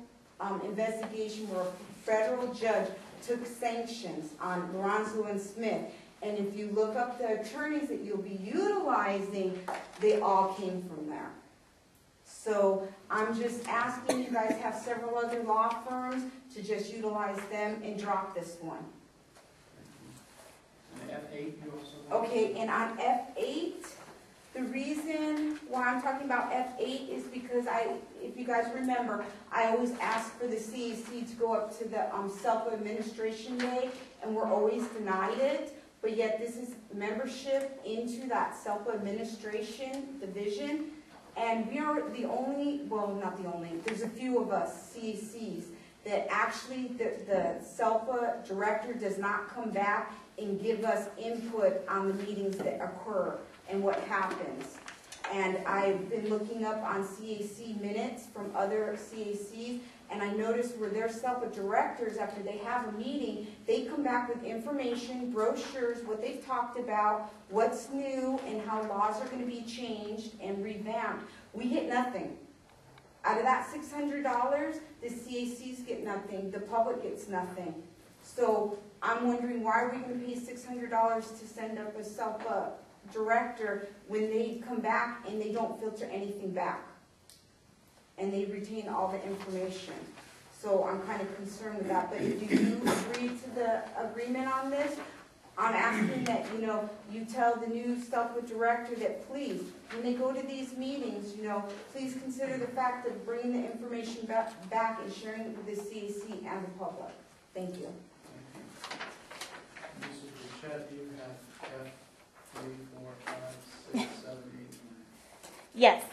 investigation where a federal judge took sanctions on Lorenzo and Smith. And if you look up the attorneys that you'll be utilizing, they all came from there. So I'm just asking, you guys have several other law firms, to just utilize them and drop this one. And F8 you also have? Okay, and on F8, the reason why I'm talking about F8 is because if you guys remember, I always ask for the CAC to go up to the SELPA Administration Day, and we're always denied it. But yet this is membership into that SELPA Administration Division, and we are the only, well, not the only, there's a few of us, CACs, that actually the SELPA director does not come back and give us input on the meetings that occur and what happens. And I've been looking up on CAC minutes from other CACs, and I noticed where their SELPA directors, after they have a meeting, they come back with information, brochures, what they've talked about, what's new, and how laws are going to be changed and revamped. We get nothing. Out of that $600, the CACs get nothing, the public gets nothing. So I'm wondering, why are we going to pay $600 to send up a SELPA director when they come back and they don't filter anything back? And they retain all the information. So I'm kind of concerned with that. But if you do agree to the agreement on this, I'm asking that, you tell the new Southwood director that please, when they go to these meetings, please consider the fact of bringing the information back and sharing it with the CAC and the public. Thank you. Mrs. Burchett, you have F 3, 4, 5, 6, 7, 8, 9. Yes.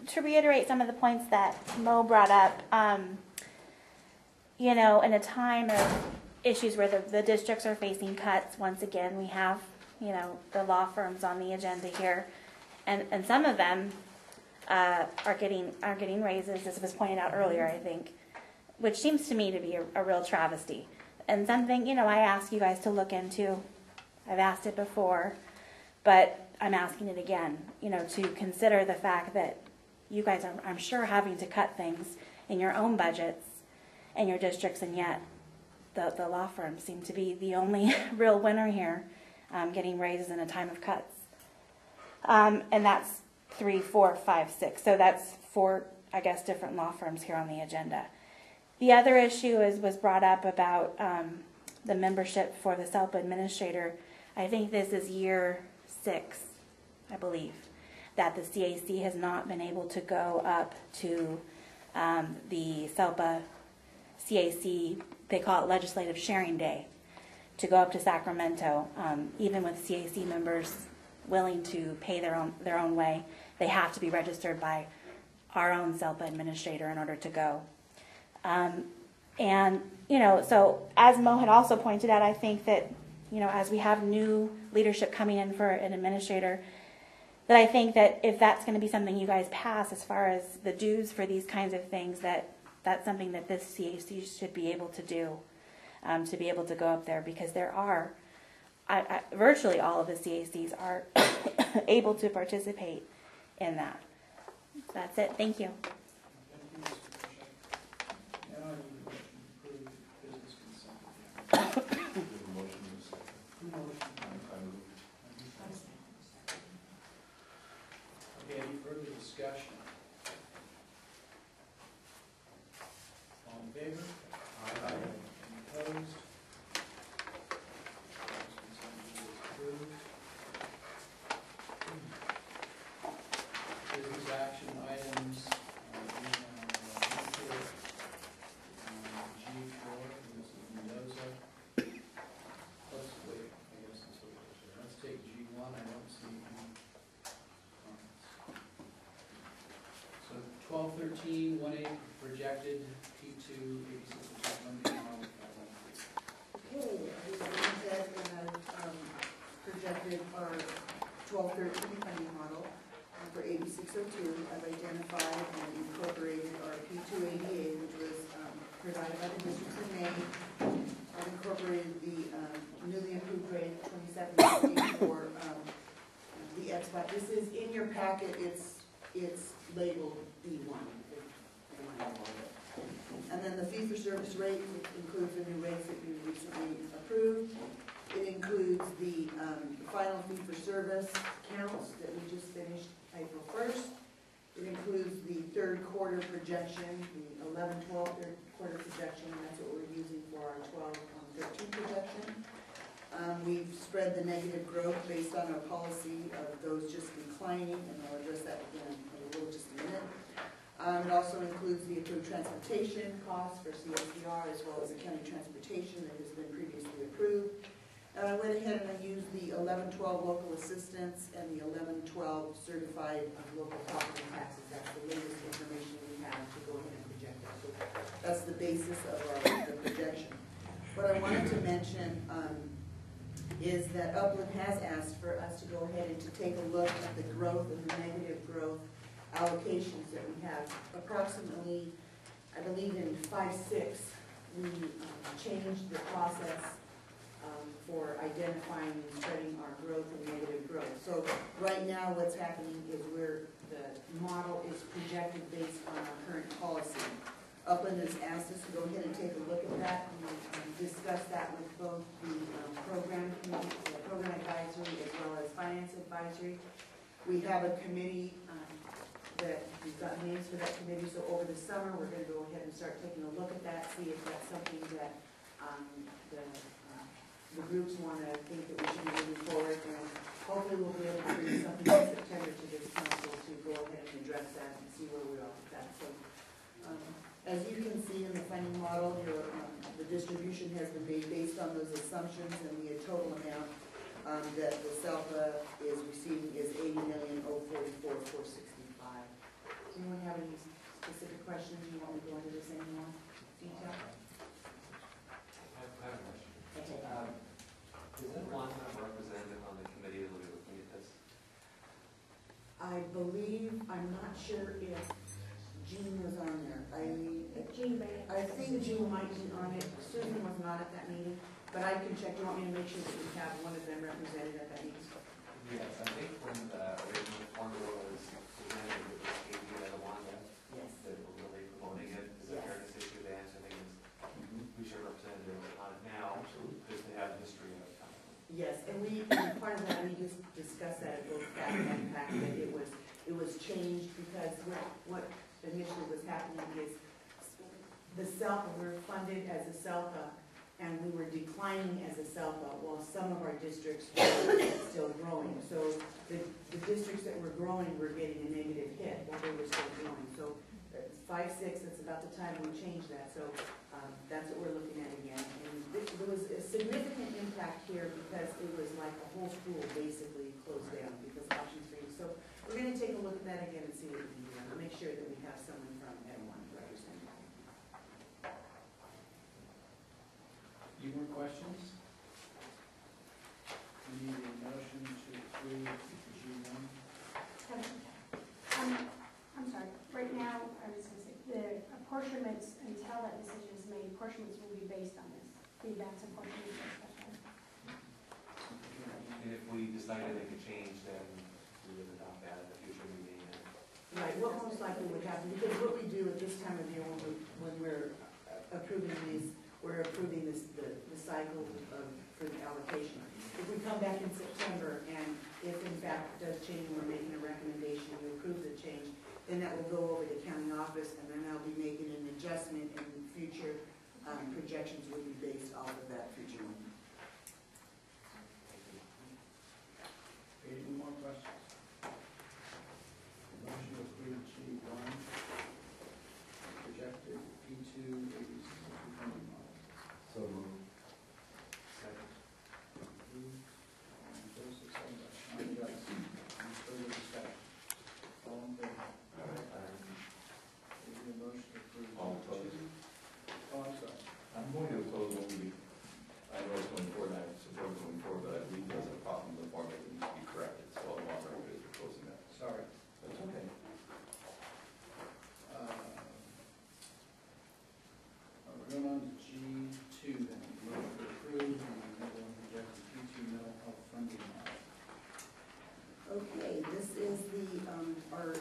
To reiterate some of the points that Mo brought up, in a time of issues where the districts are facing cuts, once again, we have, the law firms on the agenda here. And some of them are getting raises, as was pointed out earlier, I think, which seems to me to be a real travesty. And something, I ask you guys to look into. I've asked it before, but I'm asking it again, to consider the fact that you guys are, I'm sure, having to cut things in your own budgets and your districts, and yet the law firms seem to be the only real winner here, getting raises in a time of cuts. And that's 3, 4, 5, 6. So that's 4, I guess, different law firms here on the agenda. The other issue was brought up about the membership for the SELPA administrator. I think this is year 6, I believe, that the CAC has not been able to go up to the SELPA CAC, they call it Legislative Sharing Day, to go up to Sacramento. Even with CAC members willing to pay their own way, they have to be registered by our own SELPA administrator in order to go. So as Mo had also pointed out, I think that, as we have new leadership coming in for an administrator, that I think that if that's going to be something you guys pass as far as the dues for these kinds of things, that's something that this CAC should be able to do, to be able to go up there, because there are, virtually all of the CACs are able to participate in that. That's it. Thank you. Now I need a motion to approve business consent agenda. Okay, any further discussion? All in favor? Aye. Any opposed? Business action items, we have G4, Mrs. Mendoza. Let's wait, I guess let's wait. Let's take G1, I don't see any comments. So 1213, 1A projected, P2, 86 funding model. Okay, as I said, projected our 1213 funding model for AB 602. I've identified and incorporated our P288, which was provided by the district in May. I've incorporated the newly approved rate 27.8 for the XBOT. This is in your packet. It's labeled B1. And then the fee-for-service rate, which includes the new rates that you recently approved. It includes the final fee-for-service counts that we just finished April 1st. It includes the third quarter projection, the 11-12 third quarter projection, and that's what we're using for our 12-13 projection. We've spread the negative growth based on our policy of those just declining, and I'll address that again in just a minute. It also includes the approved transportation costs for CSDR, as well as the county transportation that has been previously approved. And I went ahead and I used the 11-12 local assistance and the 11-12 certified local property taxes. That's the latest information we have to go ahead and project that. So that's the basis of the projection. What I wanted to mention is that Upland has asked for us to go ahead and to take a look at the growth and the negative growth allocations that we have. Approximately, I believe in 5-6, we changed the process for identifying and spreading our growth and negative growth. So right now what's happening is the model is projected based on our current policy. Upland has asked us to go ahead and take a look at that and discuss that with both the program committee, the program advisory, as well as finance advisory. We have a committee that we've got names for that committee, so over the summer we're going to go ahead and start taking a look at that, see if that's something that the the groups want to think that we should be moving forward, and hopefully we'll be able to bring something in September to this council to go ahead and address that and see where we are with that. So, as you can see in the funding model, the distribution has been made based on those assumptions, and the total amount that the WESELPA is receiving is $80,044,465. Does anyone have any specific questions? You want me to go into this any more detail? I have a question. Okay. Is there one representative on the committee that will be looking at this? I believe, I'm not sure if Jean was on there. I think Jean might be on it. Susan was not at that meeting, but I can check. Do you want me to make sure that we have one of them represented at that meeting? Yes, I think when the original formula was presented, it was AB that one Yes. that was really promoting it. Is it fair to say to that? I think we should represent it on it now, just to have the history of it. Yes, and part of that, we just discussed that at both FAC and PAC, that it was changed because what initially was happening is the SELPA, we're funded as a SELPA, and we were declining as a SELPA, while some of our districts were still growing. So the districts that were growing were getting a negative hit while they were still growing. So 5-6, that's about the time we changed that. So that's what we're looking at again. And there was a significant impact here because it was like the whole school basically closed down because option 3. So we're going to take a look at that again and see what we can do. And make sure that we have someone from N1 representing. Any more questions? We need a motion to approve G1. I'm sorry, right now, I was going to say, the apportionments, until that decision is made, apportionments will be based on this, the advance apportionment. And if we decided to make a change, then we would adopt that at the future meeting. Right, what most likely would happen, because what we do at this time of year when we're approving these, we're approving the cycle for the allocation. If we come back in September and if in fact it does change and we're making a recommendation, we approve the change, then that will go over to the county office and then they'll be making an adjustment and future projections will be based off of that future one. Any more questions? Motion to approve G1, projected P2 funding model. So moved. Second. Approved. Joseph, second by Sean Johnson. Any further discussion? All in favor? Is there a motion to approve? All opposed? Oh, I'm sorry. I'm going to oppose only, I know it's going forward, I support going forward, but I believe there's a problem with the formula that needs to be corrected, so I'll want to is proposing that. Sorry. That's okay. We're going on to G2 then. Motion to approve the level projected P2 mental health funding model. Okay, this is our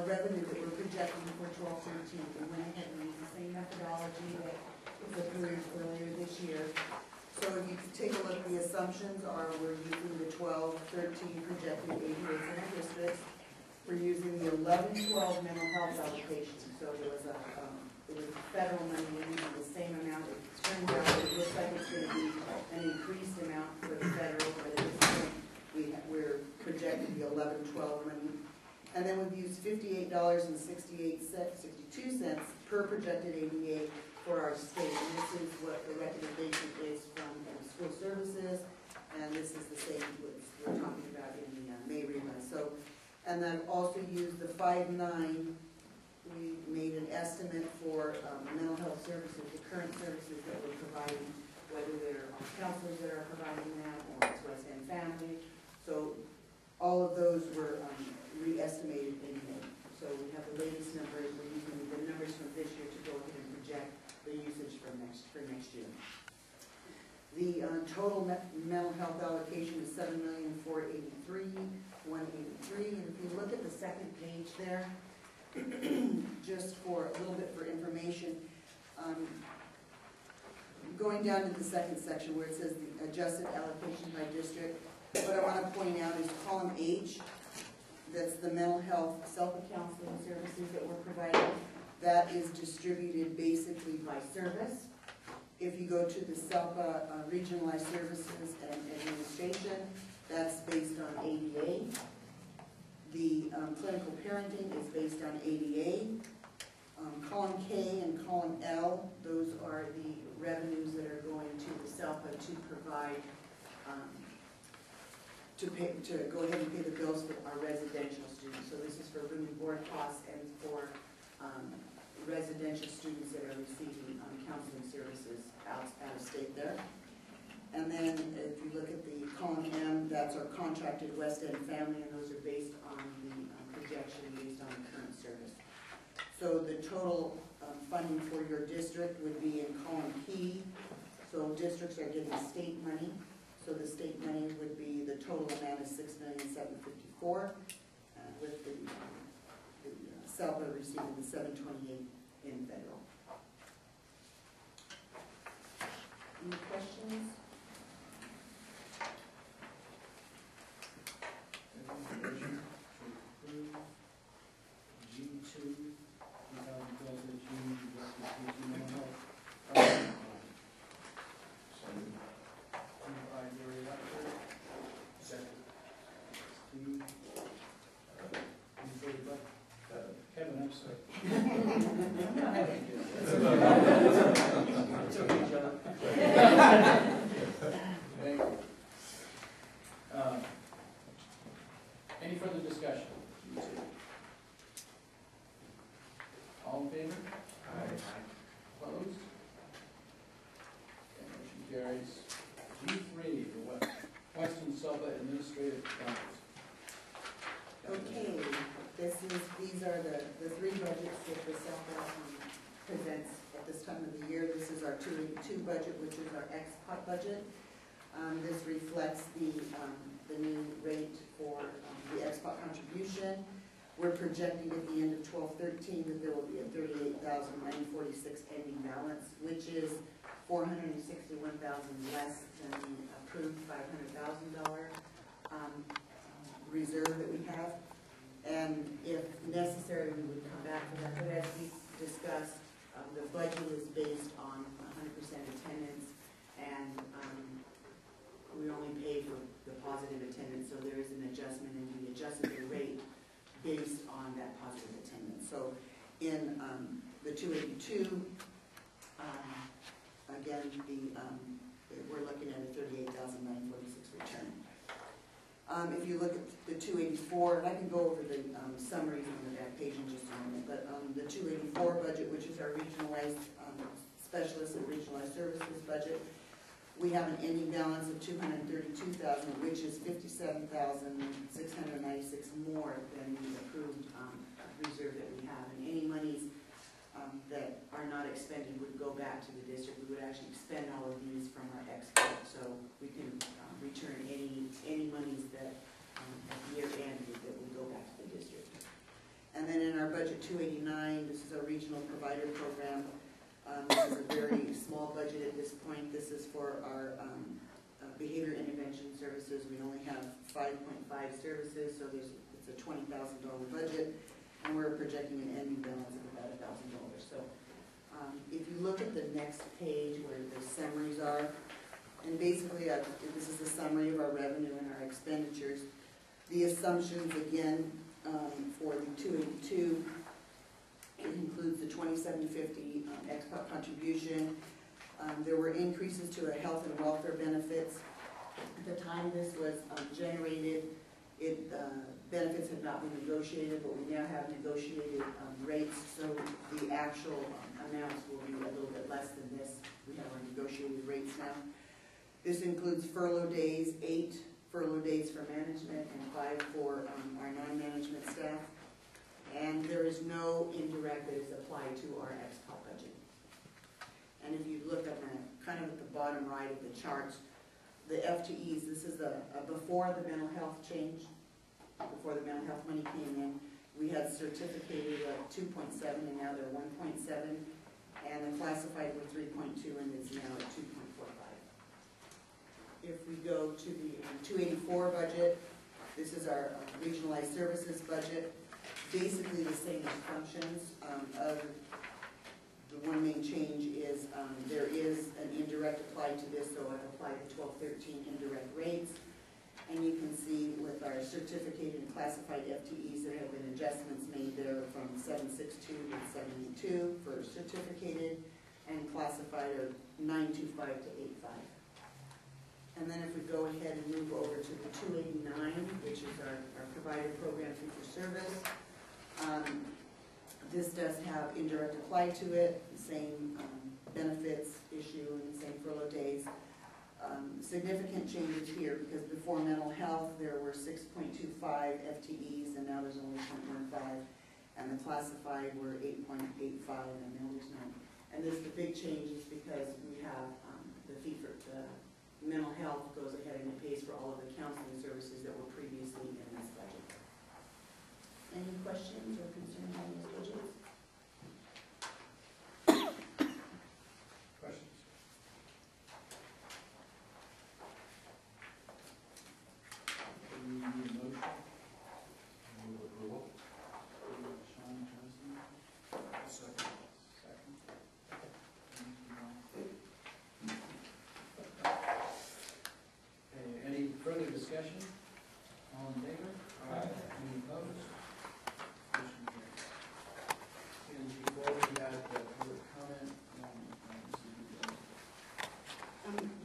revenue that we're projecting for 12-13. We went ahead and used the same methodology that was approved earlier this year. So if you take a look at the assumptions are we're using the 12-13 projected aid rates in our districts. We're using the 11-12 mental health allocation. So it was a federal money, we're using the same amount. It turns out that it looks like it's going to be an increased amount for the federal, but at this point we're projecting the 11-12 money. And then we've used $58.62 per projected ADA for our state. And this is what the recommendation is from school services, and this is the same we're talking about in the May revise. So, and then also used the 5.9. We made an estimate for mental health services, the current services that we're providing, whether they're counselors that are providing that or it's West End Family. So all of those were re-estimated in May. So we have the latest numbers. We're using the numbers from this year to go ahead and project the usage for next year. The total mental health allocation is $7,483,183. And if you look at the second page there, just for a little bit for information, going down to the second section where it says the adjusted allocation by district, what I want to point out is column H, that's the mental health self-counseling services that we're providing. That is distributed basically by service. If you go to the WESELPA Regionalized Services and Administration, that's based on ADA. The clinical parenting is based on ADA. Column K and column L, those are the revenues that are going to the WESELPA to provide, to go ahead and pay the bills for our residential students. So this is for room and board costs and for residential students that are receiving counseling services out of state there. And then if you look at the column M, that's our contracted West End family, and those are based on the projection based on the current service. So the total funding for your district would be in column P. So districts are getting state money. So the state money would be, the total amount is $6,754,000, with the WESELPA receiving the $728,000 in federal. Any questions? Motion to approve G2, 2012 June, mental health. By Gary Lecter. Second. Steve. Any further Kevin, I'm sorry. It's okay, John. Thank you. Any further discussion? All in favor? Opposed? Okay, motion carries. G3, the Western WESELPA Administrative Council. Okay, these are the three budgets that the WESELPA presents at this time of the year. This is our 282 budget, which is our ex-pot budget. This reflects the new rate for the ex-pot contribution. We're projecting at the end of 12/13 that there will be a $38,946 ending balance, which is $461,000 less than the approved $500,000 reserve that we have. And if necessary, we would come back for that. But as we discussed, the budget is based on 100% attendance, and we only pay for the positive attendance, so there is an adjustment, and we adjusted the rate based on that positive attendance. So in the 282, again, we're looking at a $38,946 return. If you look at the 284, and I can go over the summaries on the back page in just a moment, but the 284 budget, which is our regionalized specialists and regionalized services budget, we have an ending balance of $232,000, which is $57,696 more than the approved reserve that we have. And any monies that are not expended would go back to the district. We would actually expend all of these from our export, so we can return any monies that at year end that would go back to the district. And then in our budget 289, this is our regional provider program. This is a very small budget at this point. This is for our behavior intervention services. We only have 5.5 services, so it's a $20,000 budget, and we're projecting an ending balance of about $1,000. So if you look at the next page where the summaries are, and basically this is a summary of our revenue and our expenditures. The assumptions, again, for the 282, it includes the $2,750 ex-pot contribution. There were increases to our health and welfare benefits. At the time this was generated, benefits had not been negotiated, but we now have negotiated rates, so the actual amounts will be a little bit less than this. We have our negotiated rates now. This includes furlough days, 8 furlough days for management and 5 for our non-management staff. And there is no indirect that is applied to our ex-pot budget. And if you look at kind of at the bottom right of the charts, the FTEs, this is before the mental health change, before the mental health money came in. We had certificated at 2.7, and now they're 1.7, and the classified were 3.2, and it's now at 2.45. If we go to the 284 budget, this is our regionalized services budget. Basically the same functions. the one main change is there is an indirect applied to this, so I've applied the 1213 indirect rates. And you can see with our certificated and classified FTEs, there have been adjustments made there from 762 to 782 for certificated, and classified are 925 to 85. And then if we go ahead and move over to the 289, which is our provider program fee for service, this does have indirect applied to it, the same benefits issue and the same furlough days. Significant changes here because before mental health there were 6.25 FTEs and now there's only 0.15, and the classified were 8.85 and now there's none. And this the big change is because we have the fee for the mental health goes ahead and it pays for all of the counseling services that were previously in this budget. Any questions or concerns on these budgets? Questions? We need a motion. Move approval. Sean Johnson. Second. Any further discussion? All in favor? Aye. Any opposed? Motion carries. And before we got the public comment,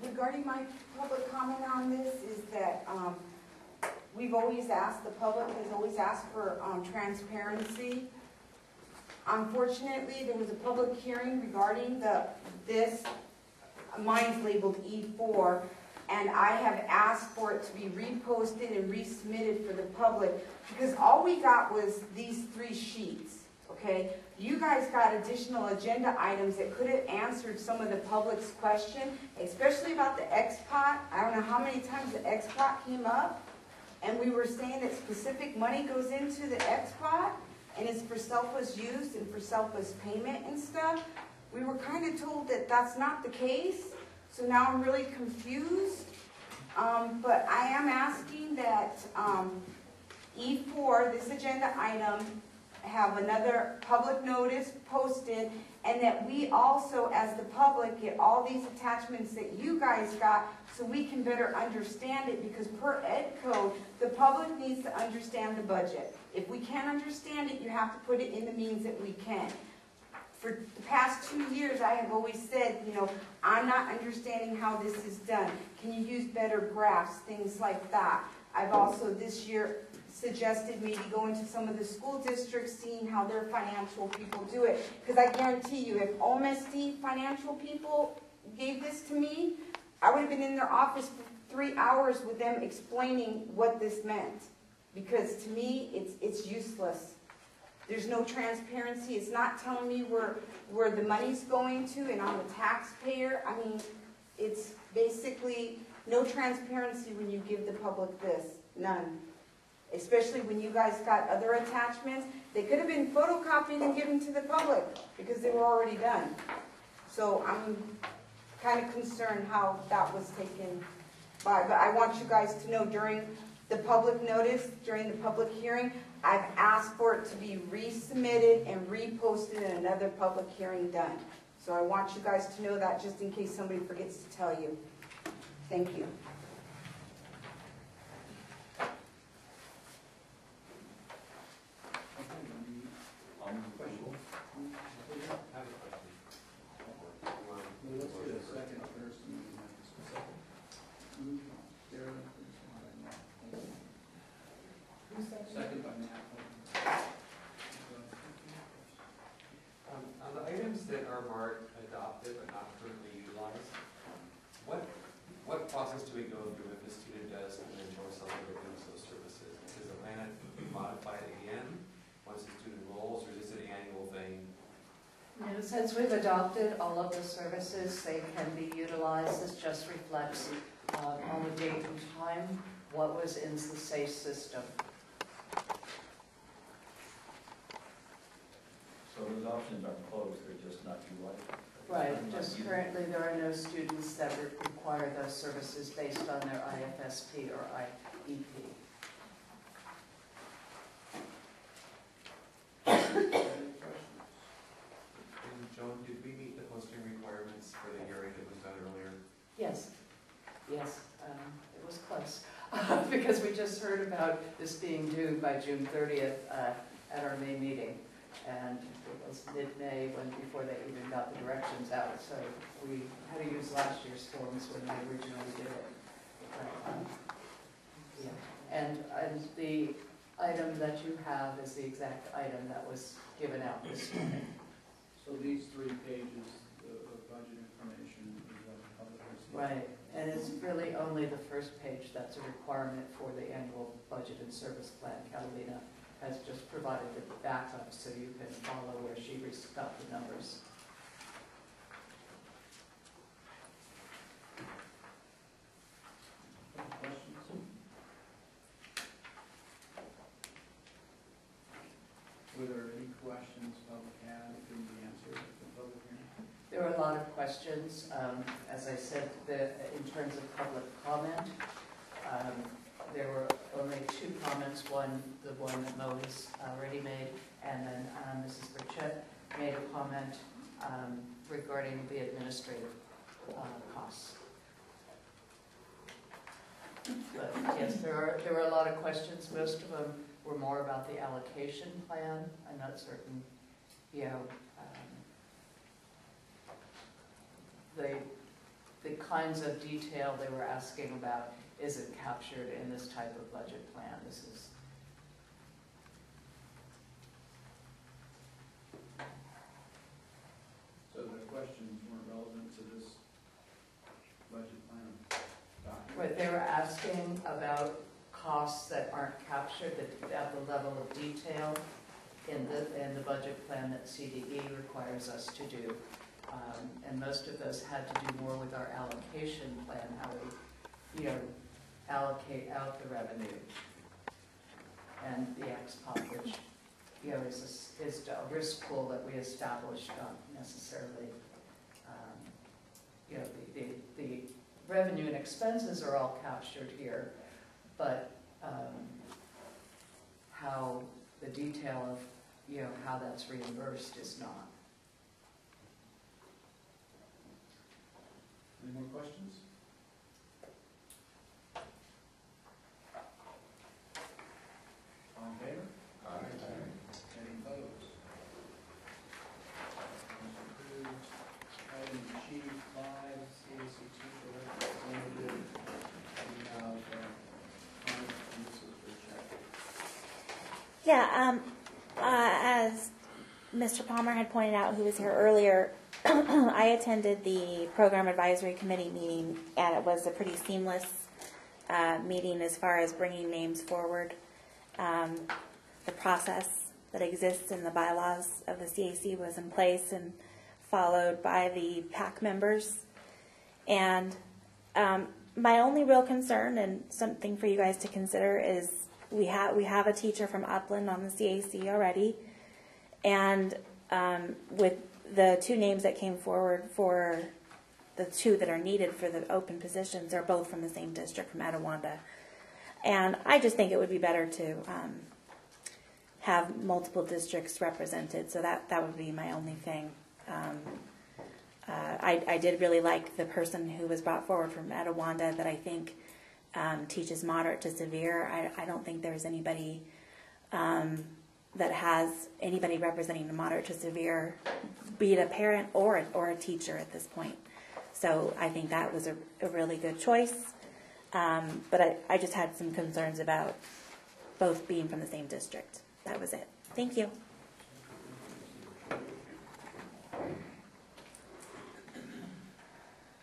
Regarding my public comment on this is that we've always asked, the public has always asked for transparency. Unfortunately, there was a public hearing regarding this, mine's labeled E4, and I have asked for it to be reposted and resubmitted for the public because all we got was these 3 sheets, okay? You guys got additional agenda items that could have answered some of the public's question, especially about the XPOT. I don't know how many times the XPOT came up, and we were saying that specific money goes into the XPOT, and it's for selfless use and for selfless payment and stuff. We were kind of told that that's not the case, so now I'm really confused. But I am asking that E4, this agenda item, have another public notice posted, and that we also, as the public, get all these attachments that you guys got so we can better understand it, because per ed code, the public needs to understand the budget. If we can't understand it, you have to put it in the means that we can. For the past 2 years, I have always said, you know, I'm not understanding how this is done. Can you use better graphs, things like that? I've also this year suggested maybe going to some of the school districts, seeing how their financial people do it. Because I guarantee you, if OMSD financial people gave this to me, I would have been in their office for 3 hours with them explaining what this meant. Because to me, it's useless. There's no transparency. It's not telling me where the money's going to, and I'm a taxpayer. I mean, it's basically no transparency when you give the public this. None. Especially when you guys got other attachments. They could have been photocopied and given to the public because they were already done. So I'm kind of concerned how that was taken by. But I want you guys to know during the public notice, during the public hearing, I've asked for it to be resubmitted and reposted and another public hearing done. So I want you guys to know that just in case somebody forgets to tell you. Thank you. I have a question. Well, let's get a second first, and then we have to second. Darren, second by Matt. On the items that are marked adopted but not currently utilized, what process do we go through if a student does come in or celebrate those services? Does the plan modify it again once the student enrolls, or is this an annual thing? No, since we've adopted all of the services, they can be utilized. This just reflects on the date and time what was in the SAFE system. So those options aren't closed, they're just not utilized? Right, just currently there are no students that require those services based on their IFSP or IEP. And Joan, did heard about this being due by June 30th at our May meeting. And it was mid-May before they even got the directions out. So we had to use last year's forms when they originally did it. Yeah. And the item that you have is the exact item that was given out this morning. So these 3 pages of budget information is what the public receives? Right, and it's really only the first page that's a requirement for the annual budget and service plan. Catalina has just provided the backup so you can follow where she got the numbers. Questions? Were there any questions public had that couldn't be answered at the public hearing? There were a lot of questions. As I said, in terms of public comment, there were only 2 comments. One, the one that Mo has already made, and then Mrs. Burchett made a comment regarding the administrative costs. But yes, there were a lot of questions. Most of them were more about the allocation plan. I'm not certain, the kinds of detail they were asking about isn't captured in this type of budget plan. This is So the questions weren't relevant to this budget plan document? what they were asking about costs that aren't captured at the level of detail in the budget plan that CDE requires us to do. And most of those had to do more with our allocation plan, how we, allocate out the revenue. And the ex-pop, which, is a risk pool that we established, not necessarily, the revenue and expenses are all captured here, but how the detail of, how that's reimbursed is not. Any more questions? All in favor? Aye. Any opposed? Motion approved. Item G5, CAC teacher representative. We have comment from Mrs. Burchett. Yeah, as Mr. Palmer had pointed out, who was here earlier, I attended the Program Advisory Committee meeting, and it was a pretty seamless meeting as far as bringing names forward. The process that exists in the bylaws of the CAC was in place and followed by the PAC members. And my only real concern, and something for you guys to consider, is we have a teacher from Upland on the CAC already, and with the 2 names that came forward for the 2 that are needed for the open positions are both from the same district, from Etiwanda. And I just think it would be better to have multiple districts represented, so that would be my only thing. I did really like the person who was brought forward from Etiwanda that I think teaches moderate to severe. I don't think there's anybody that has anybody representing the moderate to severe, be it a parent or a teacher at this point. So I think that was a really good choice. But I just had some concerns about both being from the same district. That was it. Thank you.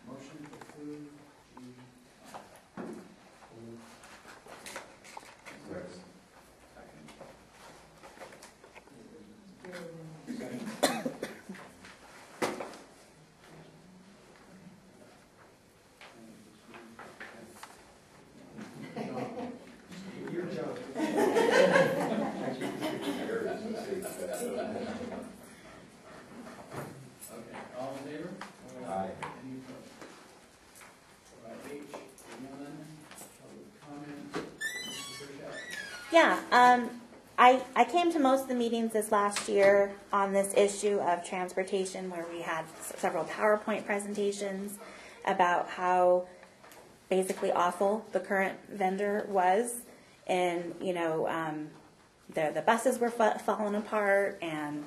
Motion to approve Okay, all in favor? Aye. Any opposed? All right, H1, public comment, Mr. Burchett. Yeah, I came to most of the meetings this last year on this issue of transportation, where we had several PowerPoint presentations about how basically awful the current vendor was. and the buses were falling apart, and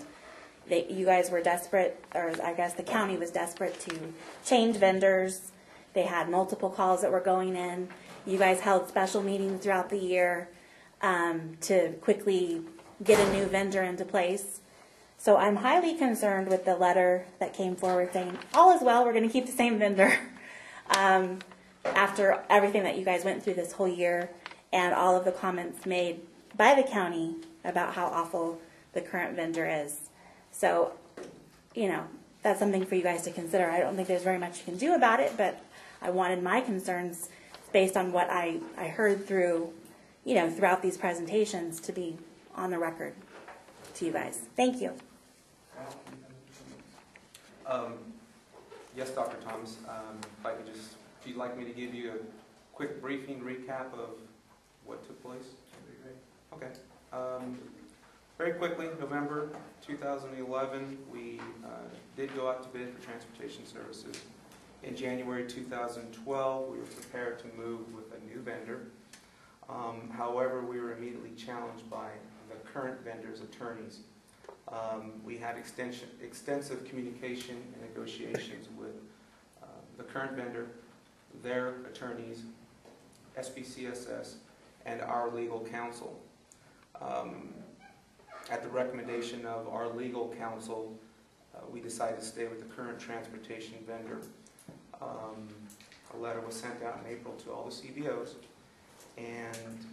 you guys were desperate, or I guess the county was desperate to change vendors. They had multiple calls that were going in. You guys held special meetings throughout the year to quickly get a new vendor into place. So I'm highly concerned with the letter that came forward saying, all is well, we're going to keep the same vendor. After everything that you guys went through this whole year and all of the comments made by the county about how awful the current vendor is. So, that's something for you guys to consider. I don't think there's very much you can do about it, but I wanted my concerns based on what I heard through, throughout these presentations to be on the record to you guys. Thank you. Yes, Dr. Thomas. If you'd like me to give you a quick briefing recap of what took place? That'd be great. Okay. Very quickly, November 2011, we did go out to bid for transportation services. In January 2012, we were prepared to move with a new vendor. However, we were immediately challenged by the current vendor's attorneys. We had extensive communication and negotiations with the current vendor, their attorneys, SBCSS, and our legal counsel. At the recommendation of our legal counsel, we decided to stay with the current transportation vendor. A letter was sent out in April to all the CBOs, and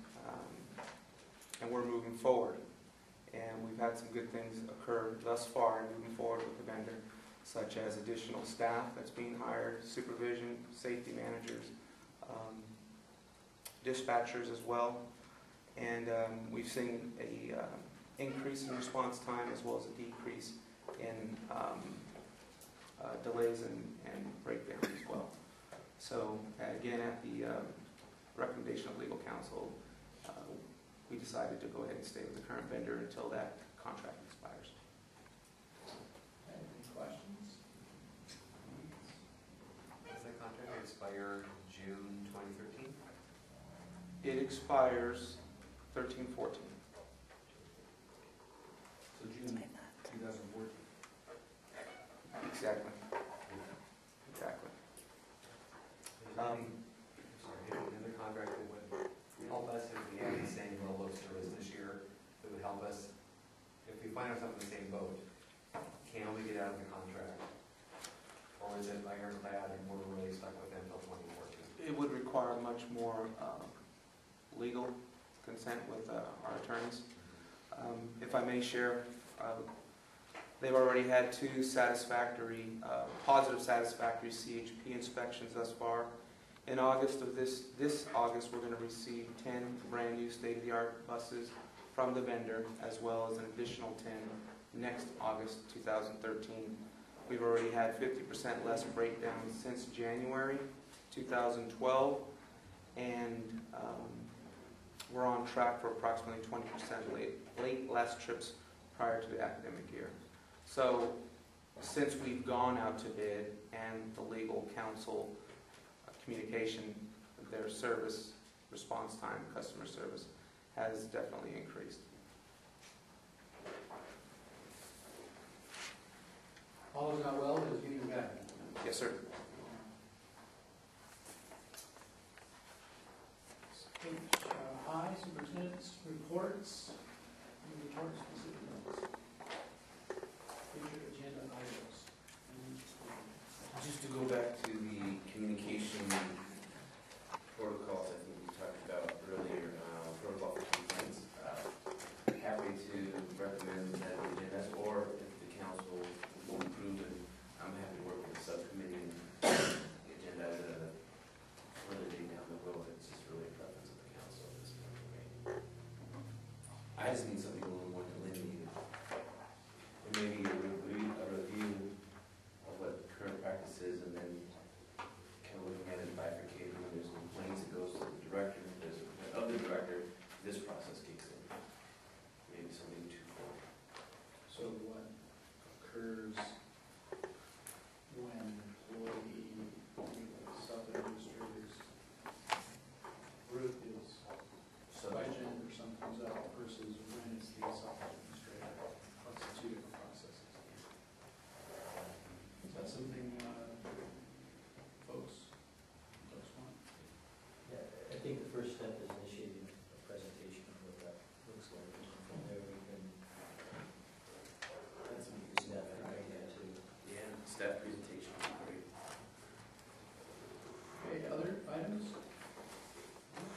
we're moving forward. And we've had some good things occur thus far in moving forward with the vendor, such as additional staff that's being hired, supervision, safety managers, dispatchers as well. And we've seen a increase in response time as well as a decrease in delays and breakdowns as well. So again, at the recommendation of legal counsel, we decided to go ahead and stay with the current vendor until that contract expires. Any questions? Does that contract expire June 2013? It expires 13/14. So June 2014. Exactly. Exactly. Sorry, another contract that would help us if we have the same level of service this year, that would help us if we find ourselves in the same boat. Can we get out of the contract? Or is it ironclad and we're really stuck with it until 2014? It would require much more legal consent with our attorneys. If I may share, they've already had 2 satisfactory, positive satisfactory CHP inspections thus far. In August of this August, we're going to receive 10 brand new state-of-the-art buses from the vendor, as well as an additional 10 next August 2013. We've already had 50% less breakdowns since January 2012, and we're on track for approximately 20% less trips prior to the academic year. So since we've gone out to bid and the legal counsel communication, their service response time, customer service, has definitely increased. All is not well, it is getting better. Yes, sir. Hi, superintendent's reports. Any reports, specific notes? Future agenda items. Just to go back to the communication protocols I think we talked about earlier, protocol for complaints. Happy to recommend that the agendas, or if the council will approve it, I'm happy to work with the subcommittee and the agenda as a further date down the road. It's just really a preference of the council at this point for me. I just need something a little more delineated. And maybe a review of what current practice is, and then kind of looking at it bifurcated. When there's complaints, it goes to the director. Of the director, this process kicks in. Maybe something twofold. So what occurs when an employee, sub-administrator's group is Subject versus when it's the self-administrator. That's the two different processes. Is that something folks want? Yeah, I think the first step is initiating a presentation of what that looks like, and from there we can That's an use that for idea too. Yeah, staff presentation, great. Okay, other items?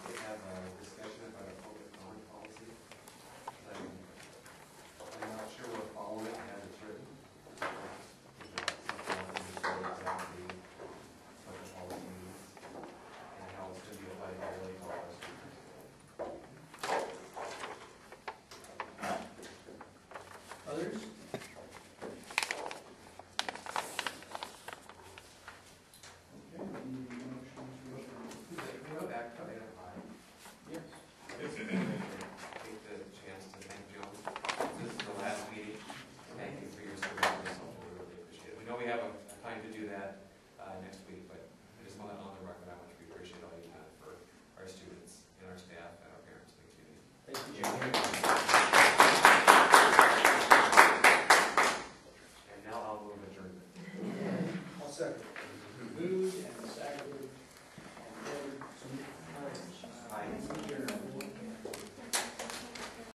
We have a discussion about a public comment policy. I'm not sure we'll follow it as it's written. Exactly what the policy means and how it's going to be applied daily to all our students. Others? Okay, we need a motion to adjourn. Can we go back to item 5? Yes. Take the chance to thank Joan. This is the last meeting. Thank you for your service. We really appreciate it. We know we have a time to do that next week, but I just want to on the record how much we appreciate all you've done for our students and our staff and our parents and the community. Thank you, Jeremy. And now I'll move adjournment. I'll second. Moved and seconded